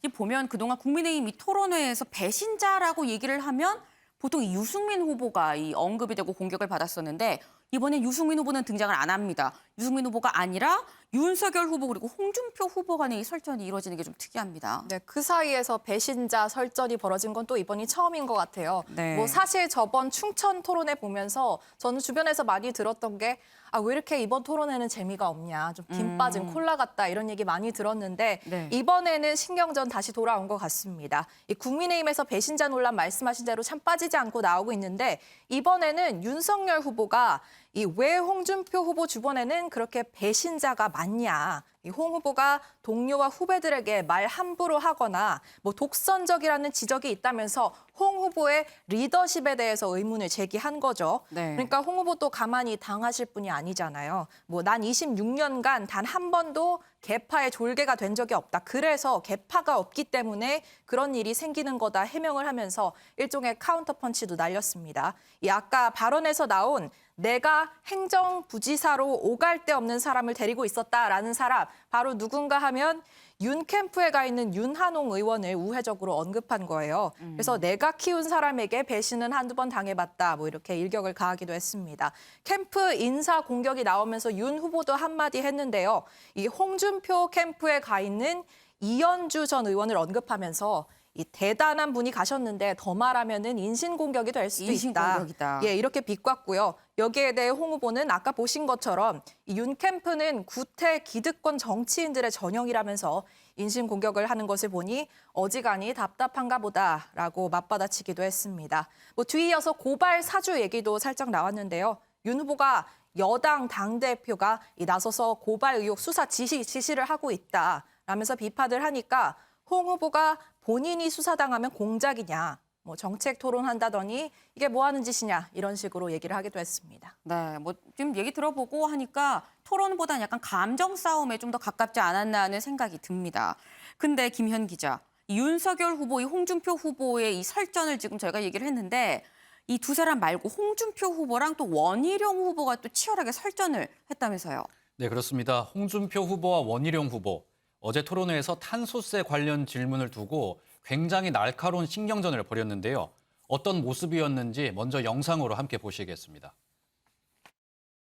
S1: 이 보면 그동안 국민의힘 이 토론회에서 배신자라고 얘기를 하면 보통 이 유승민 후보가 이 언급이 되고 공격을 받았었는데 이번엔 유승민 후보는 등장을 안 합니다. 유승민 후보가 아니라 윤석열 후보 그리고 홍준표 후보 간의 이 설전이 이루어지는 게 좀 특이합니다.
S7: 네, 그 사이에서 배신자 설전이 벌어진 건 또 이번이 처음인 것 같아요.
S1: 네.
S7: 뭐 사실 저번 충청 토론회 보면서 저는 주변에서 많이 들었던 게 왜 이렇게 이번 토론회는 재미가 없냐. 좀 김 빠진 콜라 같다 이런 얘기 많이 들었는데
S1: 네.
S7: 이번에는 신경전 다시 돌아온 것 같습니다. 이 국민의힘에서 배신자 논란 말씀하신 대로 참 빠지지 않고 나오고 있는데 이번에는 윤석열 후보가 이 왜 홍준표 후보 주변에는 그렇게 배신자가 많냐. 이 홍 후보가 동료와 후배들에게 말 함부로 하거나 뭐 독선적이라는 지적이 있다면서 홍 후보의 리더십에 대해서 의문을 제기한 거죠.
S1: 네.
S7: 그러니까 홍 후보도 가만히 당하실 분이 아니잖아요. 뭐 난 26년간 단 한 번도 개파의 졸개가 된 적이 없다. 그래서 개파가 없기 때문에 그런 일이 생기는 거다 해명을 하면서 일종의 카운터 펀치도 날렸습니다. 이 아까 발언에서 나온 내가 행정부지사로 오갈 데 없는 사람을 데리고 있었다라는 사람 바로 누군가 하면 윤 캠프에 가 있는 윤한홍 의원을 우회적으로 언급한 거예요. 그래서 내가 키운 사람에게 배신은 한두 번 당해봤다. 뭐 이렇게 일격을 가하기도 했습니다. 캠프 인사 공격이 나오면서 윤 후보도 한마디 했는데요. 이 홍준표 캠프에 가 있는 이현주 전 의원을 언급하면서 이 대단한 분이 가셨는데 더 말하면은 인신공격이 될 수도 있다.
S1: 인신공격이다.
S7: 예, 이렇게 비꼬았고요. 여기에 대해 홍 후보는 아까 보신 것처럼 이 윤 캠프는 구태 기득권 정치인들의 전형이라면서 인신공격을 하는 것을 보니 어지간히 답답한가 보다라고 맞받아치기도 했습니다. 뭐 뒤이어서 고발 사주 얘기도 살짝 나왔는데요. 윤 후보가 여당 당대표가 나서서 고발 의혹 수사 지시를 하고 있다라면서 비판을 하니까 홍 후보가 본인이 수사당하면 공작이냐, 뭐 정책 토론한다더니 이게 뭐 하는 짓이냐 이런 식으로 얘기를 하기도 했습니다.
S1: 네, 뭐 지금 얘기 들어보고 하니까 토론보다는 약간 감정 싸움에 좀 더 가깝지 않았나 하는 생각이 듭니다. 근데 김현 기자, 이 윤석열 후보, 이 홍준표 후보의 이 설전을 지금 저희가 얘기를 했는데 이 두 사람 말고 홍준표 후보랑 또 원희룡 후보가 또 치열하게 설전을 했다면서요.
S3: 네, 그렇습니다. 홍준표 후보와 원희룡 후보. 어제 토론회에서 탄소세 관련 질문을 두고 굉장히 날카로운 신경전을 벌였는데요. 어떤 모습이었는지 먼저 영상으로 함께 보시겠습니다.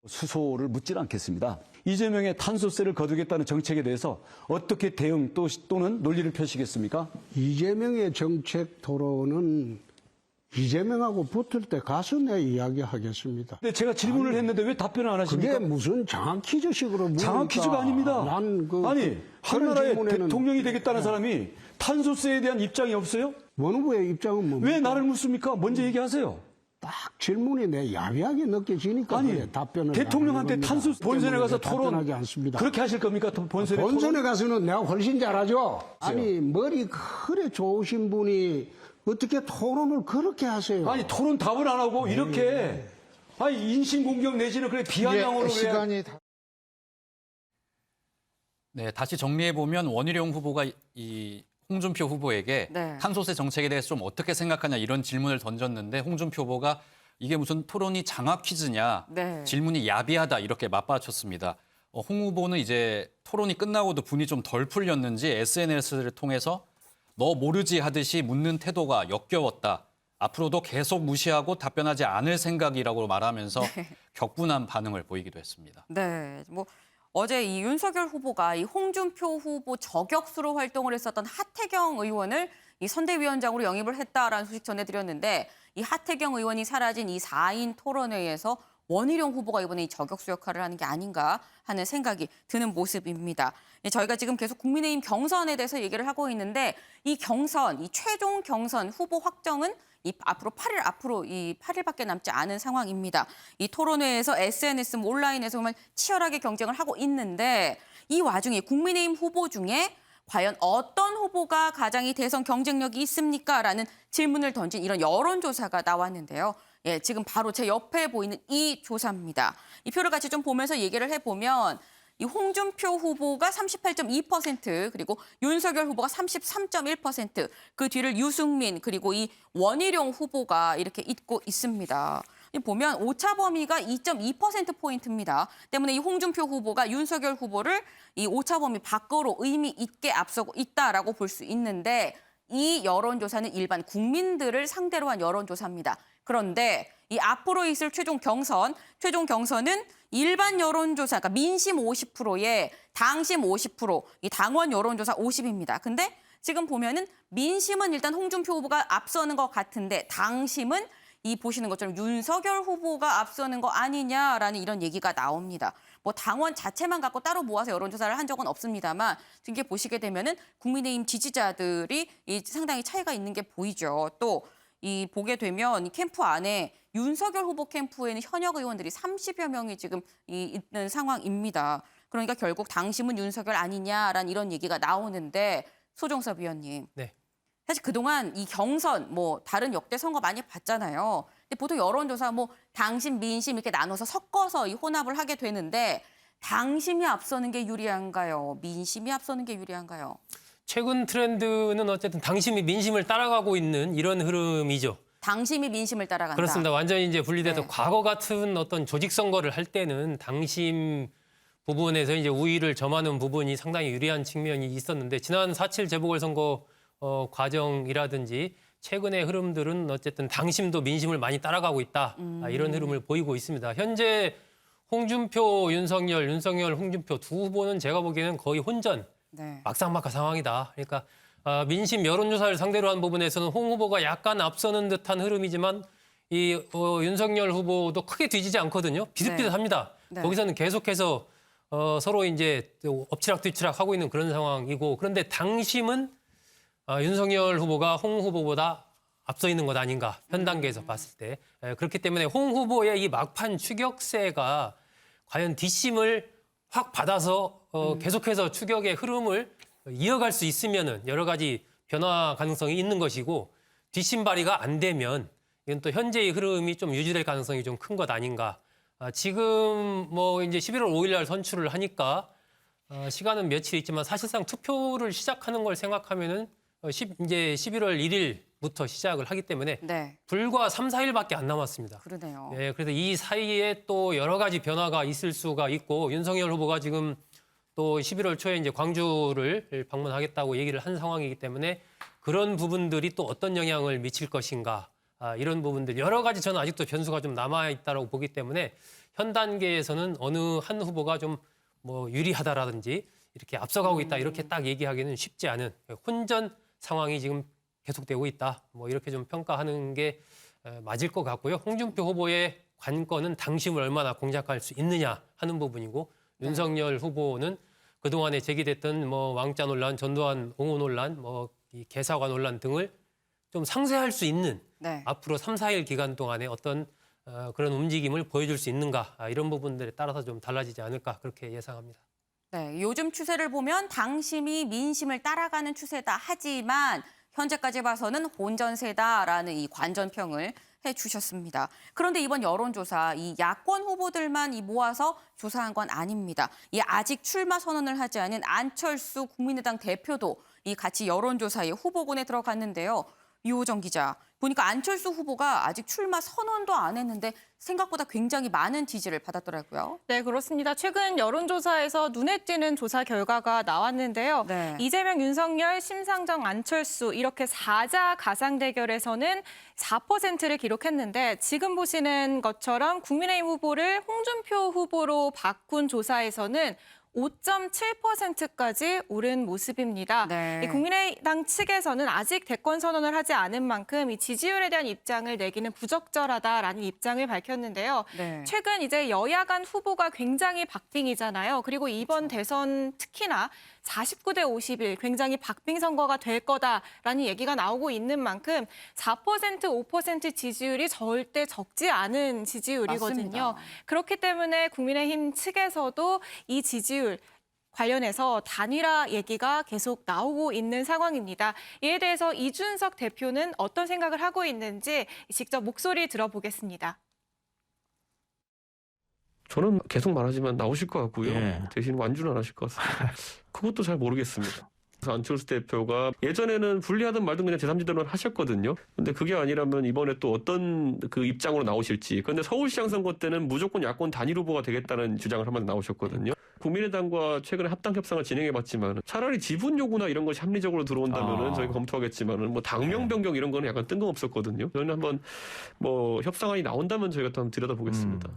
S15: 수소를 묻질 않겠습니다. 이재명의 탄소세를 거두겠다는 정책에 대해서 어떻게 대응 또는 논리를 펴시겠습니까?
S10: 이재명의 정책 토론은 이재명하고 붙을 때 가서 내 이야기하겠습니다.
S15: 근데 제가 질문을 했는데 왜 답변을 안 하십니까?
S10: 그게 무슨 장학 퀴즈식으로 묻으니까.
S15: 장학 퀴즈가 아닙니다. 아니, 한나라의 대통령이 되겠다는 사람이 탄소세에 대한 입장이 없어요?
S10: 원 후보의 입장은 뭡니까?
S15: 왜 나를 묻습니까? 먼저 얘기하세요.
S10: 딱 질문이 내 야비하게 느껴지니까
S15: 아니,
S10: 답변을
S15: 대통령한테 탄소 본선에 가서 토론
S10: 않습니다.
S15: 그렇게 하실 겁니까? 본선에
S10: 토론? 가서는 내가 훨씬 잘하죠. 아니, 머리 그래 좋으신 분이 어떻게 토론을 그렇게 하세요?
S15: 아니, 토론 답을 안 하고 이렇게 아니 인신공격 내지는 그래 비아냥으로
S10: 시간이
S3: 네, 다시 정리해 보면 원희룡 후보가 이 홍준표 후보에게
S1: 네.
S3: 탄소세 정책에 대해서 좀 어떻게 생각하냐 이런 질문을 던졌는데 홍준표 후보가 이게 무슨 토론이 장학 퀴즈냐,
S1: 네.
S3: 질문이 야비하다 이렇게 맞받아쳤습니다. 홍 후보는 이제 토론이 끝나고도 분이 좀 덜 풀렸는지 SNS를 통해서 너 모르지 하듯이 묻는 태도가 역겨웠다. 앞으로도 계속 무시하고 답변하지 않을 생각이라고 말하면서 격분한 반응을 보이기도 했습니다.
S1: 네, 뭐 어제 이 윤석열 후보가 이 홍준표 후보 저격수로 활동을 했었던 하태경 의원을 이 선대위원장으로 영입을 했다라는 소식 전해드렸는데 이 하태경 의원이 사라진 이 4인 토론회에서 원희룡 후보가 이번에 이 저격수 역할을 하는 게 아닌가 하는 생각이 드는 모습입니다. 저희가 지금 계속 국민의힘 경선에 대해서 얘기를 하고 있는데 이 경선, 이 최종 경선 후보 확정은 이 앞으로 8일 앞으로 이 8일밖에 남지 않은 상황입니다. 이 토론회에서 SNS 온라인에서 정말 치열하게 경쟁을 하고 있는데 이 와중에 국민의힘 후보 중에 과연 어떤 후보가 가장 이 대선 경쟁력이 있습니까? 라는 질문을 던진 이런 여론조사가 나왔는데요. 예, 지금 바로 제 옆에 보이는 이 조사입니다. 이 표를 같이 좀 보면서 얘기를 해보면 이 홍준표 후보가 38.2% 그리고 윤석열 후보가 33.1%, 그 뒤를 유승민 그리고 이 원희룡 후보가 이렇게 잇고 있습니다. 보면 오차 범위가 2.2%포인트입니다. 때문에 이 홍준표 후보가 윤석열 후보를 이 오차 범위 밖으로 의미 있게 앞서고 있다라고 볼 수 있는데 이 여론조사는 일반 국민들을 상대로 한 여론조사입니다. 그런데 이 앞으로 있을 최종 경선은 일반 여론조사, 그러니까 민심 50%에 당심 50%, 이 당원 여론조사 50입니다. 근데 지금 보면은 민심은 일단 홍준표 후보가 앞서는 것 같은데 당심은 이 보시는 것처럼 윤석열 후보가 앞서는 거 아니냐라는 이런 얘기가 나옵니다. 뭐 당원 자체만 갖고 따로 모아서 여론조사를 한 적은 없습니다만 이게 보시게 되면은 국민의힘 지지자들이 이 상당히 차이가 있는 게 보이죠. 또 이 보게 되면 이 캠프 안에 윤석열 후보 캠프에는 현역 의원들이 30여 명이 지금 있는 상황입니다. 그러니까 결국 당심은 윤석열 아니냐라는 이런 얘기가 나오는데 소정섭 위원님.
S11: 네.
S1: 사실 그동안 이 경선 뭐 다른 역대 선거 많이 봤잖아요. 근데 보통 여론조사 뭐 당심, 민심 이렇게 나눠서 섞어서 이 혼합을 하게 되는데 당심이 앞서는 게 유리한가요? 민심이 앞서는 게 유리한가요?
S11: 최근 트렌드는 어쨌든 당심이 민심을 따라가고 있는 이런 흐름이죠.
S1: 당심이 민심을 따라간다.
S11: 그렇습니다. 완전히 이제 분리돼서
S1: 네.
S11: 과거 같은 어떤 조직 선거를 할 때는 당심 부분에서 이제 우위를 점하는 부분이 상당히 유리한 측면이 있었는데 지난 4.7 재보궐선거 과정이라든지 최근의 흐름들은 어쨌든 당심도 민심을 많이 따라가고 있다. 이런 흐름을 보이고 있습니다. 현재 홍준표, 윤석열, 홍준표 두 후보는 제가 보기에는 거의 혼전,
S1: 네.
S11: 막상막하 상황이다. 그러니까 민심 여론조사를 상대로 한 부분에서는 홍 후보가 약간 앞서는 듯한 흐름이지만 이 윤석열 후보도 크게 뒤지지 않거든요. 비슷비슷합니다.
S1: 네.
S11: 거기서는 계속해서 서로 이제 엎치락뒤치락 하고 있는 그런 상황이고 그런데 당심은 윤석열 후보가 홍 후보보다 앞서 있는 것 아닌가 현 단계에서 봤을 때 그렇기 때문에 홍 후보의 이 막판 추격세가 과연 뒷심을 확 받아서 계속해서 추격의 흐름을 이어갈 수 있으면은 여러 가지 변화 가능성이 있는 것이고 뒷심 발휘가 안 되면 이건 또 현재의 흐름이 좀 유지될 가능성이 좀 큰 것 아닌가. 지금 뭐 이제 11월 5일 날 선출을 하니까 시간은 며칠 있지만 사실상 투표를 시작하는 걸 생각하면은 이제 11월 1일부터 시작을 하기 때문에
S1: 네.
S11: 불과 3, 4일밖에 안 남았습니다.
S1: 그러네요.
S11: 네, 그래서 이 사이에 또 여러 가지 변화가 있을 수가 있고 윤석열 후보가 지금 또 11월 초에 이제 광주를 방문하겠다고 얘기를 한 상황이기 때문에 그런 부분들이 또 어떤 영향을 미칠 것인가 이런 부분들 여러 가지 저는 아직도 변수가 좀 남아 있다라고 보기 때문에 현 단계에서는 어느 한 후보가 좀 뭐 유리하다라든지 이렇게 앞서가고 있다 이렇게 딱 얘기하기는 쉽지 않은 혼전 상황이 지금 계속되고 있다. 뭐 이렇게 좀 평가하는 게 맞을 것 같고요. 홍준표 후보의 관건은 당심을 얼마나 공략할 수 있느냐 하는 부분이고 윤석열 후보는 그동안에 제기됐던 뭐 왕자 논란, 전두환 옹호 논란, 뭐 이 개사과 논란 등을 좀 상쇄할 수 있는
S1: 네.
S11: 앞으로 3, 4일 기간 동안에 어떤 그런 움직임을 보여줄 수 있는가 이런 부분들에 따라서 좀 달라지지 않을까 그렇게 예상합니다.
S1: 네, 요즘 추세를 보면 당심이 민심을 따라가는 추세다. 하지만 현재까지 봐서는 혼전세다라는 이 관전평을 해주셨습니다. 그런데 이번 여론조사 이 야권 후보들만 모아서 조사한 건 아닙니다. 이 아직 출마 선언을 하지 않은 안철수 국민의당 대표도 이 같이 여론조사의 후보군에 들어갔는데요. 유호정 기자, 보니까 안철수 후보가 아직 출마 선언도 안 했는데 생각보다 굉장히 많은 지지를 받았더라고요.
S5: 네, 그렇습니다. 최근 여론조사에서 눈에 띄는 조사 결과가 나왔는데요.
S1: 네.
S5: 이재명, 윤석열, 심상정, 안철수 이렇게 4자 가상 대결에서는 4%를 기록했는데 지금 보시는 것처럼 국민의힘 후보를 홍준표 후보로 바꾼 조사에서는 5.7%까지 오른 모습입니다.
S1: 네.
S5: 이 국민의당 측에서는 아직 대권 선언을 하지 않은 만큼 이 지지율에 대한 입장을 내기는 부적절하다라는 입장을 밝혔는데요.
S1: 네.
S5: 최근 이제 여야 간 후보가 굉장히 박빙이잖아요. 그리고 이번 대선 특히나 49대 51 굉장히 박빙 선거가 될 거다라는 얘기가 나오고 있는 만큼 4%, 5% 지지율이 절대 적지 않은 지지율이거든요.
S1: 맞습니다.
S5: 그렇기 때문에 국민의힘 측에서도 이 지지율 관련해서 단일화 얘기가 계속 나오고 있는 상황입니다. 이에 대해서 이준석 대표는 어떤 생각을 하고 있는지 직접 목소리 들어보겠습니다.
S16: 저는 계속 말하지만 나오실 것 같고요. 대신 완주는 안 하실 것 같습니다. 그것도 잘 모르겠습니다. 그래서 안철수 대표가 예전에는 불리하든 말든 그냥 제3지대로는 하셨거든요. 근데 그게 아니라면 이번에 또 어떤 그 입장으로 나오실지. 그런데 서울시장 선거 때는 무조건 야권 단일 후보가 되겠다는 주장을 한번 나오셨거든요. 국민의당과 최근에 합당 협상을 진행해봤지만 차라리 지분 요구나 이런 것이 합리적으로 들어온다면은 저희가 검토하겠지만은 뭐 당명 변경 이런 거는 약간 뜬금없었거든요. 저는 한번 뭐 협상안이 나온다면 저희가 또 한번 들여다보겠습니다.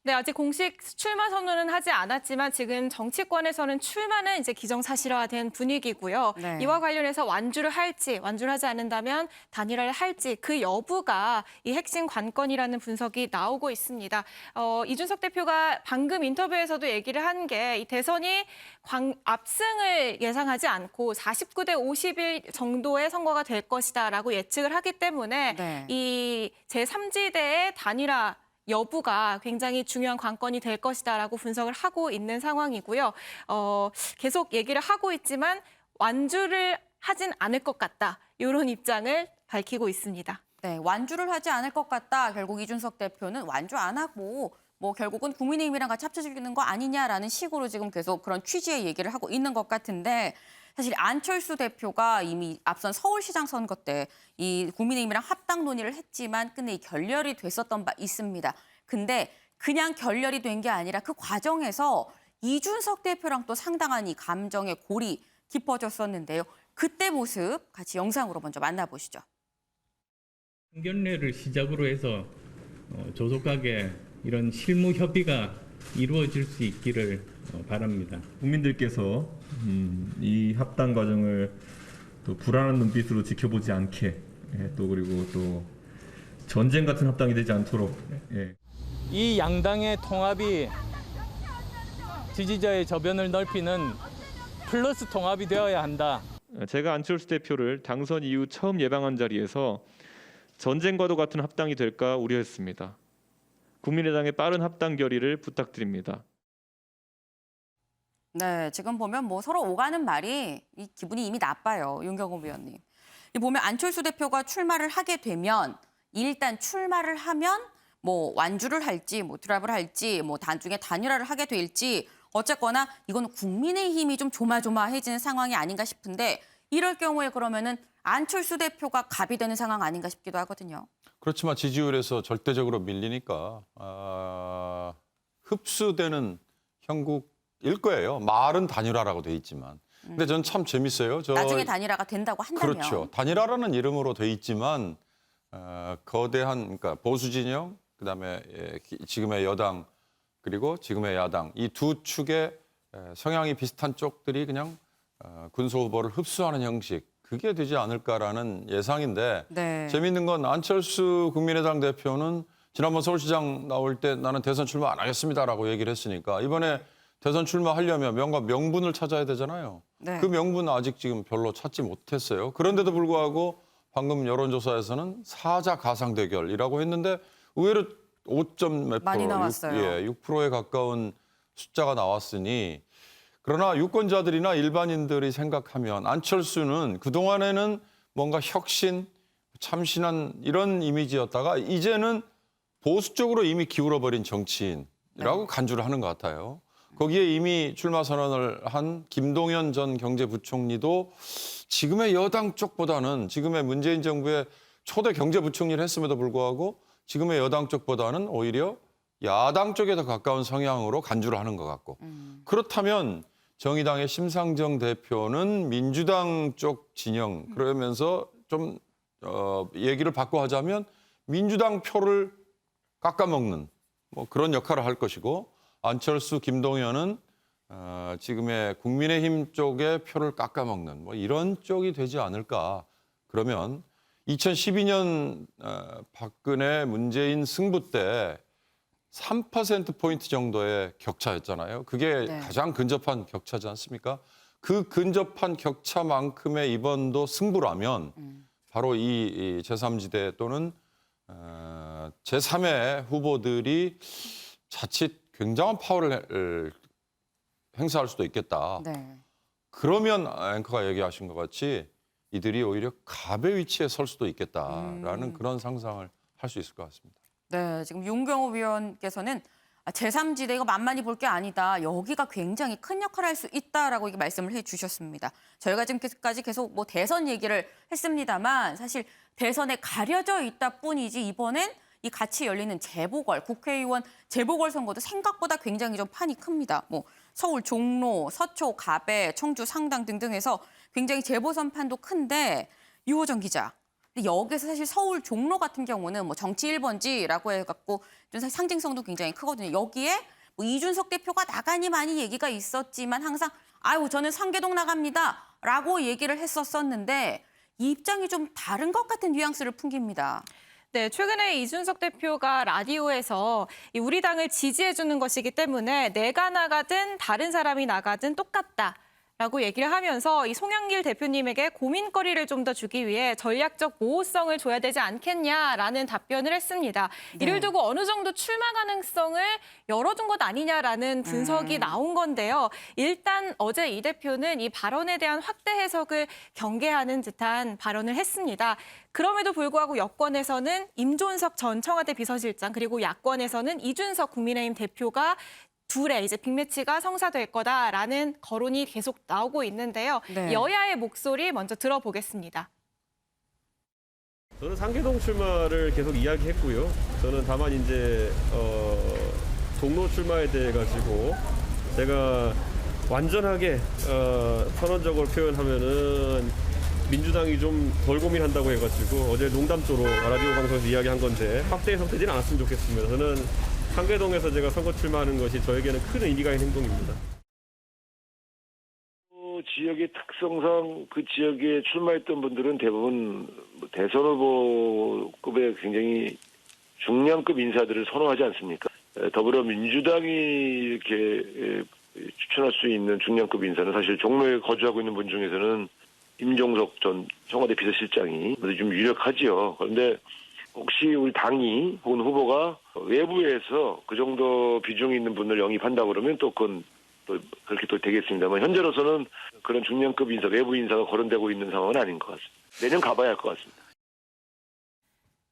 S5: 네, 아직 공식 출마 선언은 하지 않았지만 지금 정치권에서는 출마는 이제 기정사실화된 분위기고요.
S1: 네.
S5: 이와 관련해서 완주를 할지, 완주를 하지 않는다면 단일화를 할지 그 여부가 이 핵심 관건이라는 분석이 나오고 있습니다. 이준석 대표가 방금 인터뷰에서도 얘기를 한 게 이 대선이 압승을 예상하지 않고 49대 51 정도의 선거가 될 것이다라고 예측을 하기 때문에
S1: 네.
S5: 이 제3지대의 단일화 여부가 굉장히 중요한 관건이 될 것이다라고 분석을 하고 있는 상황이고요. 계속 얘기를 하고 있지만 완주를 하진 않을 것 같다. 이런 입장을 밝히고 있습니다.
S1: 네, 완주를 하지 않을 것 같다. 결국 이준석 대표는 완주 안 하고 뭐 결국은 국민의힘이랑 같이 합쳐지는 거 아니냐라는 식으로 지금 계속 그런 취지의 얘기를 하고 있는 것 같은데 사실 안철수 대표가 이미 앞선 서울시장 선거 때 이 국민의힘이랑 합당 논의를 했지만 끝내 이 결렬이 됐었던 바 있습니다. 근데 그냥 결렬이 된 게 아니라 그 과정에서 이준석 대표랑 또 상당한 이 감정의 골이 깊어졌었는데요. 그때 모습 같이 영상으로 먼저 만나보시죠.
S17: 상견례를 시작으로 해서 조속하게 이런 실무 협의가 이루어질 수 있기를 바랍니다.
S13: 국민들께서 이 합당 과정을 또 불안한 눈빛으로 지켜보지 않게 또 그리고 또 전쟁 같은 합당이 되지 않도록
S17: 이 양당의 통합이 지지자의 저변을 넓히는 플러스 통합이 되어야 한다.
S13: 제가 안철수 대표를 당선 이후 처음 예방한 자리에서 전쟁과도 같은 합당이 될까 우려했습니다. 국민의당의 빠른 합당 결의를 부탁드립니다.
S1: 네, 지금 보면 뭐 서로 오가는 말이 이 기분이 이미 나빠요. 윤경호 위원님. 이 보면 안철수 대표가 출마를 하게 되면 일단 출마를 하면 뭐 완주를 할지 뭐 드랍을 할지 뭐 나중에 단일화를 하게 될지 어쨌거나 이건 국민의힘이 좀 조마조마해지는 상황이 아닌가 싶은데 이럴 경우에 그러면은 안철수 대표가 갑이 되는 상황 아닌가 싶기도 하거든요.
S4: 그렇지만 지지율에서 절대적으로 밀리니까 흡수되는 형국일 거예요. 말은 단일화라고 돼 있지만. 근데 전 참 재밌어요.
S1: 나중에 단일화가 된다고 한다면.
S4: 그렇죠. 단일화라는 이름으로 돼 있지만 거대한 그러니까 보수 진영 그다음에 지금의 여당 그리고 지금의 야당 이 두 축의 성향이 비슷한 쪽들이 그냥 군소 후보를 흡수하는 형식 그게 되지 않을까라는 예상인데
S1: 네.
S4: 재미있는 건 안철수 국민의당 대표는 지난번 서울시장 나올 때 나는 대선 출마 안 하겠습니다라고 얘기를 했으니까 이번에 대선 출마하려면 명분을 찾아야 되잖아요.
S1: 네.
S4: 그 명분은 아직 지금 별로 찾지 못했어요. 그런데도 불구하고 방금 여론조사에서는 사자 가상 대결이라고 했는데 의외로 5점 몇
S1: 많이
S4: 프로,
S1: 나왔어요.
S4: 6%에 가까운 숫자가 나왔으니 그러나 유권자들이나 일반인들이 생각하면 안철수는 그동안에는 뭔가 혁신, 참신한 이런 이미지였다가 이제는 보수 쪽으로 이미 기울어버린 정치인이라고 간주를 하는 것 같아요. 거기에 이미 출마 선언을 한 김동연 전 경제부총리도 지금의 여당 쪽보다는 지금의 문재인 정부의 초대 경제부총리를 했음에도 불구하고 지금의 여당 쪽보다는 오히려 야당 쪽에 더 가까운 성향으로 간주를 하는 것 같고 그렇다면 정의당의 심상정 대표는 민주당 쪽 진영 그러면서 좀 얘기를 바꿔 하자면 민주당 표를 깎아먹는 뭐 그런 역할을 할 것이고 안철수, 김동연은 지금의 국민의힘 쪽의 표를 깎아먹는 뭐 이런 쪽이 되지 않을까. 그러면 2012년 박근혜, 문재인 승부 때 3%포인트 정도의 격차였잖아요. 그게
S1: 네.
S4: 가장 근접한 격차지 않습니까? 그 근접한 격차만큼의 이번도 승부라면 바로 이 제3지대 또는 제3의 후보들이 자칫 굉장한 파워를 행사할 수도 있겠다.
S1: 네.
S4: 그러면 앵커가 얘기하신 것 같이 이들이 오히려 갑의 위치에 설 수도 있겠다라는 그런 상상을 할 수 있을 것 같습니다.
S1: 네, 지금 윤경호 위원께서는 제3지대가 만만히 볼 게 아니다. 여기가 굉장히 큰 역할을 할 수 있다라고 이렇게 말씀을 해주셨습니다. 저희가 지금까지 계속 뭐 대선 얘기를 했습니다만 사실 대선에 가려져 있다 뿐이지 이번엔 이 같이 열리는 재보궐, 국회의원 재보궐 선거도 생각보다 굉장히 좀 판이 큽니다. 뭐 서울 종로, 서초, 가배, 청주 상당 등등해서 굉장히 재보선 판도 큰데 유호정 기자. 근데 여기서 사실 서울 종로 같은 경우는 뭐 정치 1번지라고 해갖고 좀 사실 상징성도 굉장히 크거든요. 여기에 뭐 이준석 대표가 나가니 많이 얘기가 있었지만 항상 아유 저는 상계동 나갑니다라고 얘기를 했었는데 이 입장이 좀 다른 것 같은 뉘앙스를 풍깁니다.
S5: 네, 최근에 이준석 대표가 라디오에서 우리 당을 지지해주는 것이기 때문에 내가 나가든 다른 사람이 나가든 똑같다. 라고 얘기를 하면서 이 송영길 대표님에게 고민거리를 좀 더 주기 위해 전략적 모호성을 줘야 되지 않겠냐라는 답변을 했습니다.
S1: 네.
S5: 이를 두고 어느 정도 출마 가능성을 열어둔 것 아니냐라는 분석이 나온 건데요. 일단 어제 이 대표는 이 발언에 대한 확대 해석을 경계하는 듯한 발언을 했습니다. 그럼에도 불구하고 여권에서는 임종석 전 청와대 비서실장 그리고 야권에서는 이준석 국민의힘 대표가 둘의 이제 빅매치가 성사될 거다라는 거론이 계속 나오고 있는데요.
S1: 네.
S5: 여야의 목소리 먼저 들어보겠습니다.
S16: 저는 상계동 출마를 계속 이야기했고요. 저는 다만 이제 종로 출마에 대해 가지고 제가 완전하게 선언적으로 표현하면은 민주당이 좀 덜 고민한다고 해가지고 어제 농담조로 라디오 방송에서 이야기한 건데 확대 해석되지는 않았으면 좋겠습니다. 저는 상계동에서 제가 선거 출마하는 것이 저에게는 큰 의미가 있는 행동입니다.
S18: 지역의 특성상 그 지역에 출마했던 분들은 대부분 대선 후보급의 굉장히 중량급 인사들을 선호하지 않습니까? 더불어민주당이 이렇게 추천할 수 있는 중량급 인사는 사실 종로에 거주하고 있는 분 중에서는 임종석 전 청와대 비서실장이 좀 유력하지요. 그런데 혹시 우리 당이 혹은 후보가 외부에서 그 정도 비중이 있는 분을 영입한다고 그러면 또 그건 또 그렇게 또 되겠습니다만 현재로서는 그런 중량급 인사, 외부 인사가 거론되고 있는 상황은 아닌 것 같습니다. 내년 가봐야 할 것 같습니다.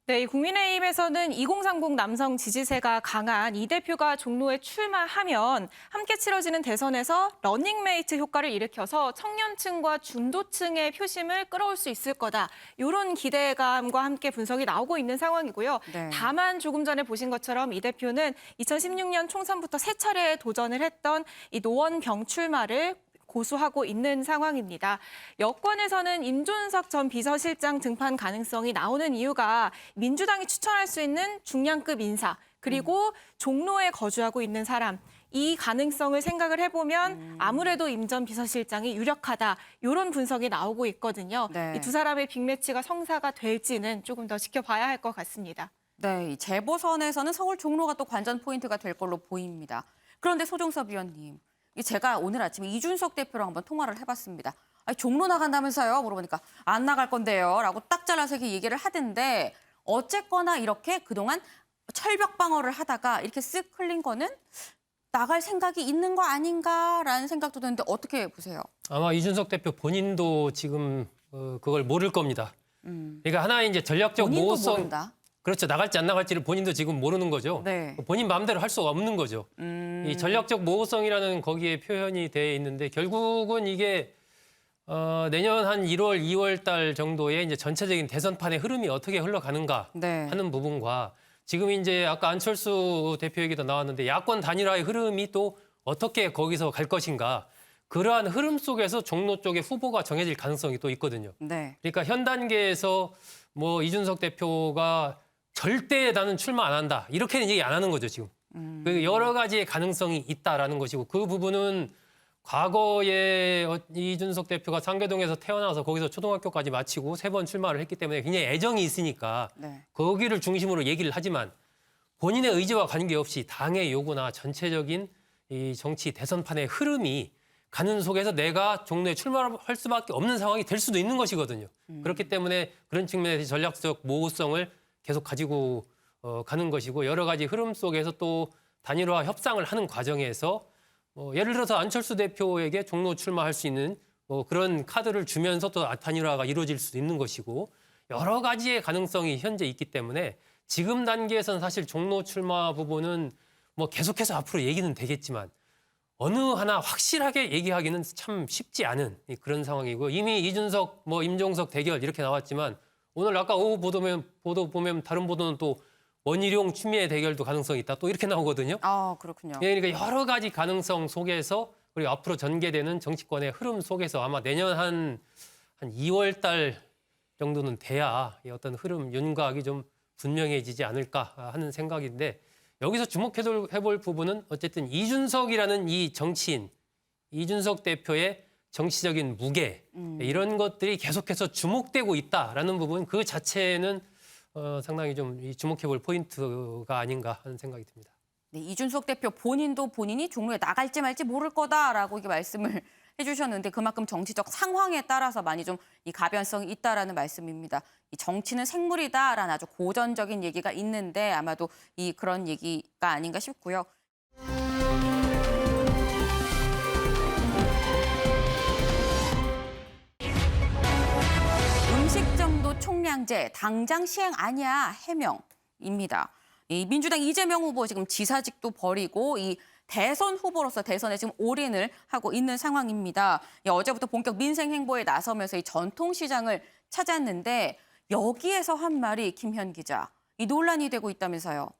S5: 네, 이 국민의힘에서는 2030 남성 지지세가 강한 이 대표가 종로에 출마하면 함께 치러지는 대선에서 러닝메이트 효과를 일으켜서 청년층과 중도층의 표심을 끌어올 수 있을 거다. 이런 기대감과 함께 분석이 나오고 있는 상황이고요.
S1: 네.
S5: 다만 조금 전에 보신 것처럼 이 대표는 2016년 총선부터 세 차례 도전을 했던 이 노원병 출마를 고수하고 있는 상황입니다. 여권에서는 임종석 전 비서실장 등판 가능성이 나오는 이유가 민주당이 추천할 수 있는 중량급 인사 그리고 종로에 거주하고 있는 사람 이 가능성을 생각을 해보면 아무래도 임 전 비서실장이 유력하다 이런 분석이 나오고 있거든요.
S1: 네.
S5: 이 두 사람의 빅매치가 성사가 될지는 조금 더 지켜봐야 할 것 같습니다.
S1: 네, 이 재보선에서는 서울 종로가 또 관전 포인트가 될 걸로 보입니다. 그런데 소종섭 위원님. 제가 오늘 아침에 이준석 대표랑 한번 통화를 해봤습니다. 아니, 종로 나간다면서요? 물어보니까 안 나갈 건데요. 라고 딱 잘라서 이렇게 얘기를 하던데 어쨌거나 이렇게 그동안 철벽 방어를 하다가 이렇게 쓱 흘린 거는 나갈 생각이 있는 거 아닌가라는 생각도 드는데 어떻게 보세요?
S11: 아마 이준석 대표 본인도 지금 그걸 모를 겁니다. 그러니까 하나의 이제 전략적
S1: 본인도
S11: 모호성.
S1: 모른다.
S11: 그렇죠. 나갈지 안 나갈지를 본인도 지금 모르는 거죠.
S1: 네.
S11: 본인 마음대로 할 수가 없는 거죠. 이 전략적 모호성이라는 거기에 표현이 돼 있는데 결국은 이게 내년 한 1월, 2월 달 정도에 이제 전체적인 대선판의 흐름이 어떻게 흘러가는가
S1: 네.
S11: 하는 부분과 지금 이제 아까 안철수 대표 얘기도 나왔는데 야권 단일화의 흐름이 또 어떻게 거기서 갈 것인가. 그러한 흐름 속에서 종로 쪽의 후보가 정해질 가능성이 또 있거든요.
S1: 네.
S11: 그러니까 현 단계에서 뭐 이준석 대표가 절대 나는 출마 안 한다. 이렇게는 얘기 안 하는 거죠, 지금. 그 여러 가지의 가능성이 있다라는 것이고 그 부분은 과거에 이준석 대표가 상계동에서 태어나서 거기서 초등학교까지 마치고 3번 출마를 했기 때문에 굉장히 애정이 있으니까
S1: 네.
S11: 거기를 중심으로 얘기를 하지만 본인의 의지와 관계없이 당의 요구나 전체적인 이 정치 대선판의 흐름이 가는 속에서 내가 종로에 출마할 수밖에 없는 상황이 될 수도 있는 것이거든요. 그렇기 때문에 그런 측면에서 전략적 모호성을 계속 가지고 가는 것이고 여러 가지 흐름 속에서 또 단일화 협상을 하는 과정에서 예를 들어서 안철수 대표에게 종로 출마할 수 있는 그런 카드를 주면서 또 단일화가 이루어질 수도 있는 것이고 여러 가지의 가능성이 현재 있기 때문에 지금 단계에서는 사실 종로 출마 부분은 뭐 계속해서 앞으로 얘기는 되겠지만 어느 하나 확실하게 얘기하기는 참 쉽지 않은 그런 상황이고 이미 이준석, 임종석 대결 이렇게 나왔지만 오늘 아까 오후 보도 보면 다른 보도는 또 원희룡 추미애 대결도 가능성이 있다 또 이렇게 나오거든요.
S1: 아, 그렇군요.
S11: 그러니까 여러 가지 가능성 속에서 그리고 앞으로 전개되는 정치권의 흐름 속에서 아마 내년 한 2월 달 정도는 돼야 이 어떤 흐름 윤곽이 좀 분명해지지 않을까 하는 생각인데 여기서 주목해볼 부분은 어쨌든 이준석이라는 이 정치인, 이준석 대표의 정치적인 무게 이런 것들이 계속해서 주목되고 있다라는 부분 그 자체는 상당히 좀 주목해볼 포인트가 아닌가 하는 생각이 듭니다.
S1: 네, 이준석 대표 본인도 본인이 종로에 나갈지 말지 모를 거다라고 이게 말씀을 해주셨는데 그만큼 정치적 상황에 따라서 많이 좀 이 가변성이 있다라는 말씀입니다. 이 정치는 생물이다라는 아주 고전적인 얘기가 있는데 아마도 그런 얘기가 아닌가 싶고요. 음식점도 총량제 당장 시행 아니야 해명입니다. 이 민주당 이재명 후보 지금 지사직도 버리고 이 대선 후보로서 대선에 지금 올인을 하고 있는 상황입니다. 어제부터 본격 민생 행보에 나서면서 이 전통시장을 찾았는데 여기에서 한 말이 김현 기자, 이 논란이 되고 있다면서요.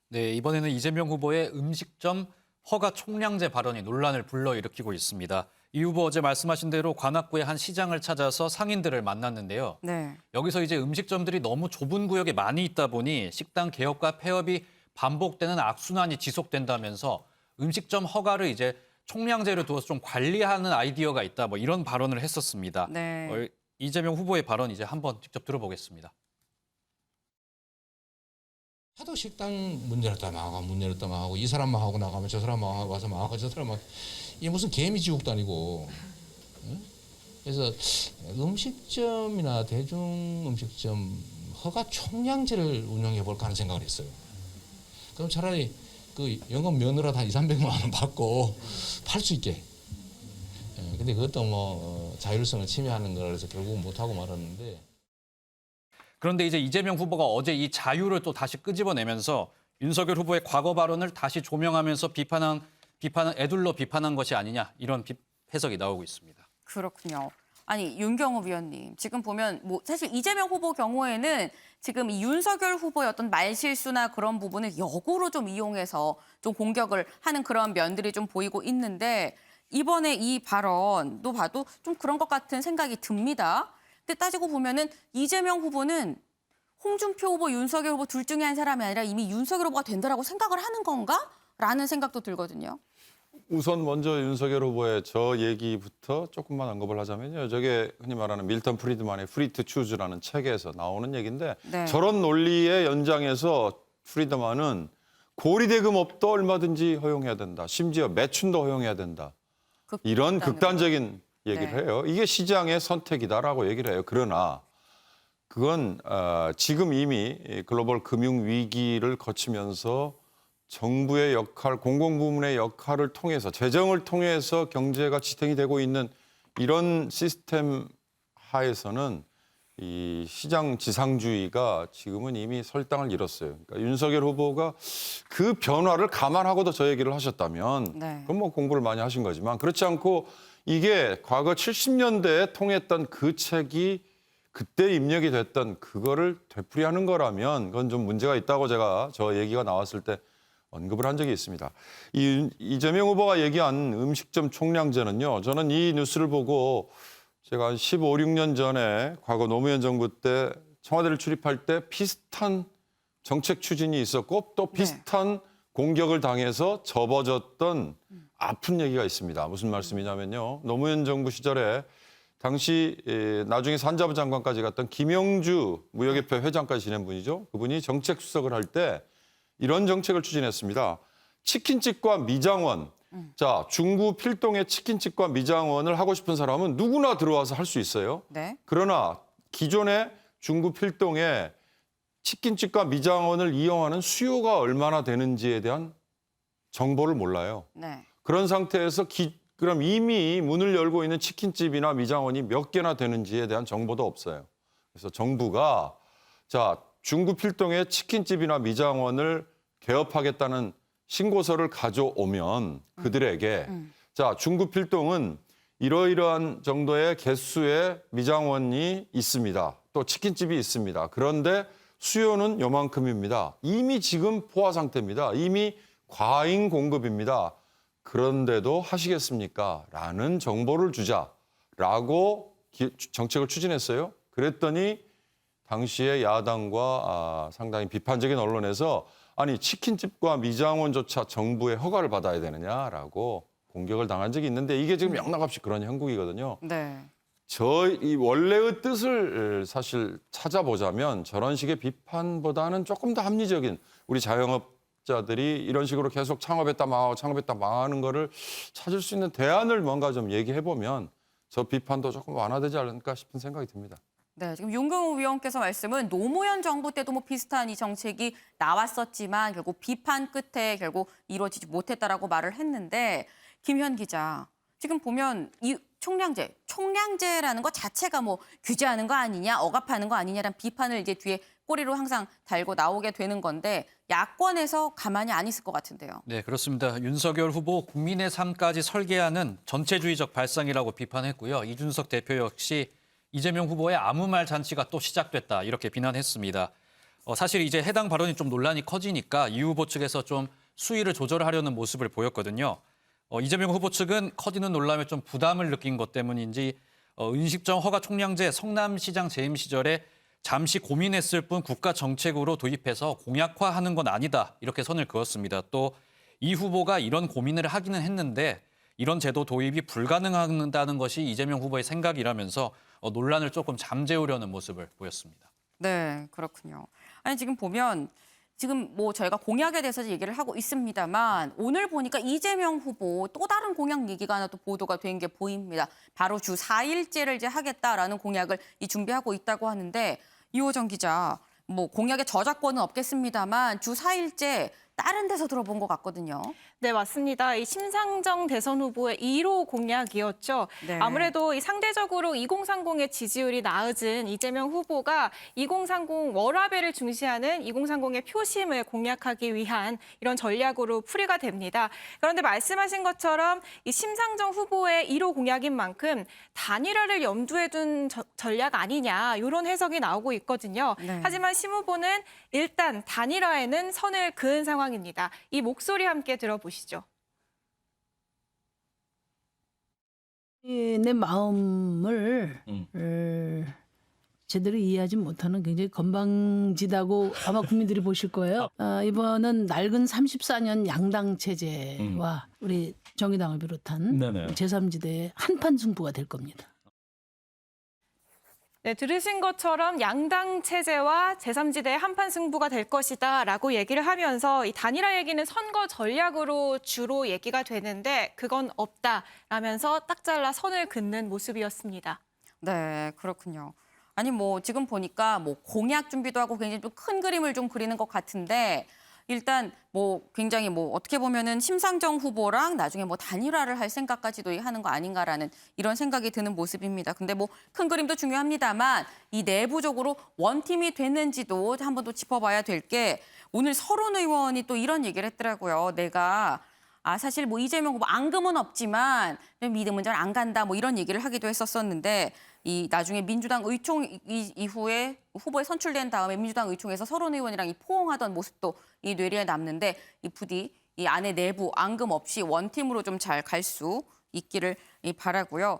S3: 네, 이번에는 이재명 후보의 음식점 허가 총량제 발언이 논란을 불러일으키고 있습니다. 이 후보 어제 말씀하신 대로 관악구의 한 시장을 찾아서 상인들을 만났는데요.
S1: 네.
S3: 여기서 이제 음식점들이 너무 좁은 구역에 많이 있다 보니 식당 개업과 폐업이 반복되는 악순환이 지속된다면서 음식점 허가를 이제 총량제로 두어서 좀 관리하는 아이디어가 있다. 이런 발언을 했었습니다.
S1: 네.
S3: 이재명 후보의 발언 이제 한번 직접 들어보겠습니다.
S19: 하도 식당 문 열었다 망하고 이 사람만 하고 나가면 저 사람만 하고 와서 망하고 저 사람만 이게 무슨 개미지옥도 아니고 그래서 음식점이나 대중음식점 허가 총량제를 운영해 볼까 하는 생각을 했어요. 그럼 차라리 그 영업 면허라도 한 200~300만 원 받고 팔 수 있게. 근데 그것도 자율성을 침해하는 거라서 결국 못하고 말았는데.
S3: 그런데 이제 이재명 후보가 어제 이 자유를 또 다시 끄집어내면서 윤석열 후보의 과거 발언을 다시 조명하면서 애둘러 비판한 것이 아니냐 이런 해석이 나오고 있습니다.
S1: 그렇군요. 아니 윤경호 위원님 지금 보면 사실 이재명 후보 경우에는 지금 이 윤석열 후보의 어떤 말실수나 그런 부분을 역으로 좀 이용해서 좀 공격을 하는 그런 면들이 좀 보이고 있는데 이번에 이 발언도 봐도 좀 그런 것 같은 생각이 듭니다. 근데 따지고 보면은 이재명 후보는 홍준표 후보, 윤석열 후보 둘 중에 한 사람이 아니라 이미 윤석열 후보가 된다라고 생각을 하는 건가? 라는 생각도 들거든요.
S4: 우선 먼저 윤석열 후보의 저 얘기부터 조금만 언급을 하자면요. 저게 흔히 말하는 밀턴 프리드만의 프리 투 추즈라는 책에서 나오는 얘기인데
S1: 네.
S4: 저런 논리의 연장에서 프리드만은 고리대금업도 얼마든지 허용해야 된다. 심지어 매춘도 허용해야 된다. 이런 극단적인 얘기를 해요. 이게 시장의 선택이다라고 얘기를 해요. 그러나 그건 지금 이미 글로벌 금융 위기를 거치면서 정부의 역할, 공공부문의 역할을 통해서 재정을 통해서 경제가 지탱이 되고 있는 이런 시스템 하에서는 이 시장 지상주의가 지금은 이미 설당을 잃었어요. 그러니까 윤석열 후보가 그 변화를 감안하고도 저 얘기를 하셨다면 그건 뭐 공부를 많이 하신 거지만 그렇지 않고 이게 과거 70년대에 통했던 그 책이 그때 입력이 됐던 그거를 되풀이하는 거라면 그건 좀 문제가 있다고 제가 저 얘기가 나왔을 때 언급을 한 적이 있습니다. 이재명 후보가 얘기한 음식점 총량제는요. 저는 이 뉴스를 보고 제가 한 15, 16년 전에 과거 노무현 정부 때 청와대를 출입할 때 비슷한 정책 추진이 있었고 또 비슷한 공격을 당해서 접어졌던 아픈 얘기가 있습니다. 무슨 말씀이냐면요. 노무현 정부 시절에 당시 나중에 산자부 장관까지 갔던 김영주 무역협회 회장까지 지낸 분이죠. 그분이 정책 수석을 할 때 이런 정책을 추진했습니다. 치킨집과 미장원. 자, 중구 필동에 치킨집과 미장원을 하고 싶은 사람은 누구나 들어와서 할 수 있어요. 그러나 기존의 중구 필동에 치킨집과 미장원을 이용하는 수요가 얼마나 되는지에 대한 정보를 몰라요. 그런 상태에서 그럼 이미 문을 열고 있는 치킨집이나 미장원이 몇 개나 되는지에 대한 정보도 없어요. 그래서 정부가 자, 중구 필동에 치킨집이나 미장원을 개업하겠다는 신고서를 가져오면 그들에게 자, 중구 필동은 이러이러한 정도의 개수의 미장원이 있습니다. 또 치킨집이 있습니다. 그런데 수요는 요만큼입니다. 이미 지금 포화 상태입니다. 이미 과잉 공급입니다. 그런데도 하시겠습니까? 라는 정보를 주자라고 정책을 추진했어요. 그랬더니 당시에 야당과 상당히 비판적인 언론에서 아니 치킨집과 미장원조차 정부의 허가를 받아야 되느냐라고 공격을 당한 적이 있는데 이게 지금 영락없이 그런 형국이거든요. 이 원래의 뜻을 사실 찾아보자면 저런 식의 비판보다는 조금 더 합리적인 우리 자영업자들이 이런 식으로 계속 창업했다 망하는 거를 찾을 수 있는 대안을 뭔가 좀 얘기해보면 저 비판도 조금 완화되지 않을까 싶은 생각이 듭니다.
S1: 지금 윤경호 위원께서 말씀은 노무현 정부 때도 뭐 비슷한 이 정책이 나왔었지만 결국 비판 끝에 결국 이루어지지 못했다라고 말을 했는데 김현 기자, 지금 보면 이 총량제라는 것 자체가 뭐 규제하는 거 아니냐, 억압하는 거 아니냐라는 비판을 이제 뒤에 꼬리로 항상 달고 나오게 되는 건데 야권에서 가만히 안 있을 것 같은데요.
S3: 네, 그렇습니다. 윤석열 후보 국민의 삶까지 설계하는 전체주의적 발상이라고 비판했고요. 이준석 대표 역시 이재명 후보의 아무 말 잔치가 또 시작됐다 이렇게 비난했습니다. 사실 이제 해당 발언이 좀 논란이 커지니까 이 후보 측에서 좀 수위를 조절하려는 모습을 보였거든요. 이재명 후보 측은 커지는 논란에 좀 부담을 느낀 것 때문인지 음식점 허가 총량제 성남시장 재임 시절에 잠시 고민했을 뿐 국가 정책으로 도입해서 공약화하는 건 아니다 이렇게 선을 그었습니다. 또 이 후보가 이런 고민을 하기는 했는데 이런 제도 도입이 불가능하다는 것이 이재명 후보의 생각이라면서 논란을 조금 잠재우려는 모습을 보였습니다.
S1: 네, 그렇군요. 아니 지금 보면 지금 뭐 저희가 공약에 대해서 얘기를 하고 있습니다만 오늘 보니까 이재명 후보 또 다른 공약 얘기가 하나 또 보도가 된 게 보입니다. 바로 주 4일제를 이제 하겠다라는 공약을 준비하고 있다고 하는데 이호정 기자, 뭐 공약의 저작권은 없겠습니다만 주 4일제 다른 데서 들어본 것 같거든요.
S5: 네, 맞습니다. 이 심상정 대선 후보의 1호 공약이었죠. 아무래도 이 상대적으로 2030의 지지율이 낮은 이재명 후보가 2030 워라밸을 중시하는 2030의 표심을 공략하기 위한 이런 전략으로 풀이가 됩니다. 그런데 말씀하신 것처럼 이 심상정 후보의 1호 공약인 만큼 단일화를 염두에 둔 전략 아니냐 이런 해석이 나오고 있거든요. 하지만 심 후보는 일단 단일화에는 선을 그은 상황입니다. 이 목소리 함께 들어보시죠.
S20: 내 마음을 제대로 이해하지 못하는 굉장히 건방지다고 아마 국민들이 보실 거예요. 이번은 낡은 34년 양당 체제와 우리 정의당을 비롯한 제3지대의 한판 승부가 될 겁니다.
S5: 네, 들으신 것처럼 양당 체제와 제3지대의 한판 승부가 될 것이다라고 얘기를 하면서 이 단일화 얘기는 선거 전략으로 주로 얘기가 되는데 그건 없다라면서 딱 잘라 선을 긋는 모습이었습니다.
S1: 네, 그렇군요. 아니 뭐 지금 보니까 뭐 공약 준비도 하고 굉장히 좀 큰 그림을 좀 그리는 것 같은데 일단 뭐 굉장히 뭐 어떻게 보면은 심상정 후보랑 나중에 뭐 단일화를 할 생각까지도 하는 거 아닌가라는 이런 생각이 드는 모습입니다. 근데 뭐 큰 그림도 중요합니다만 이 내부적으로 원팀이 됐는지도 한 번 더 짚어봐야 될 게 오늘 서른 의원이 또 이런 얘기를 했더라고요. 내가 사실 뭐 이재명 후보 앙금은 없지만 믿음은 잘 안 간다 뭐 이런 얘기를 하기도 했었었는데 이 나중에 민주당 의총 이후에 후보에 선출된 다음에 민주당 의총에서 서른 의원이랑 이 포옹하던 모습도 이 뇌리에 남는데 이 부디 이 안에 내부 앙금 없이 원팀으로 좀 잘 갈 수 있기를 바라고요.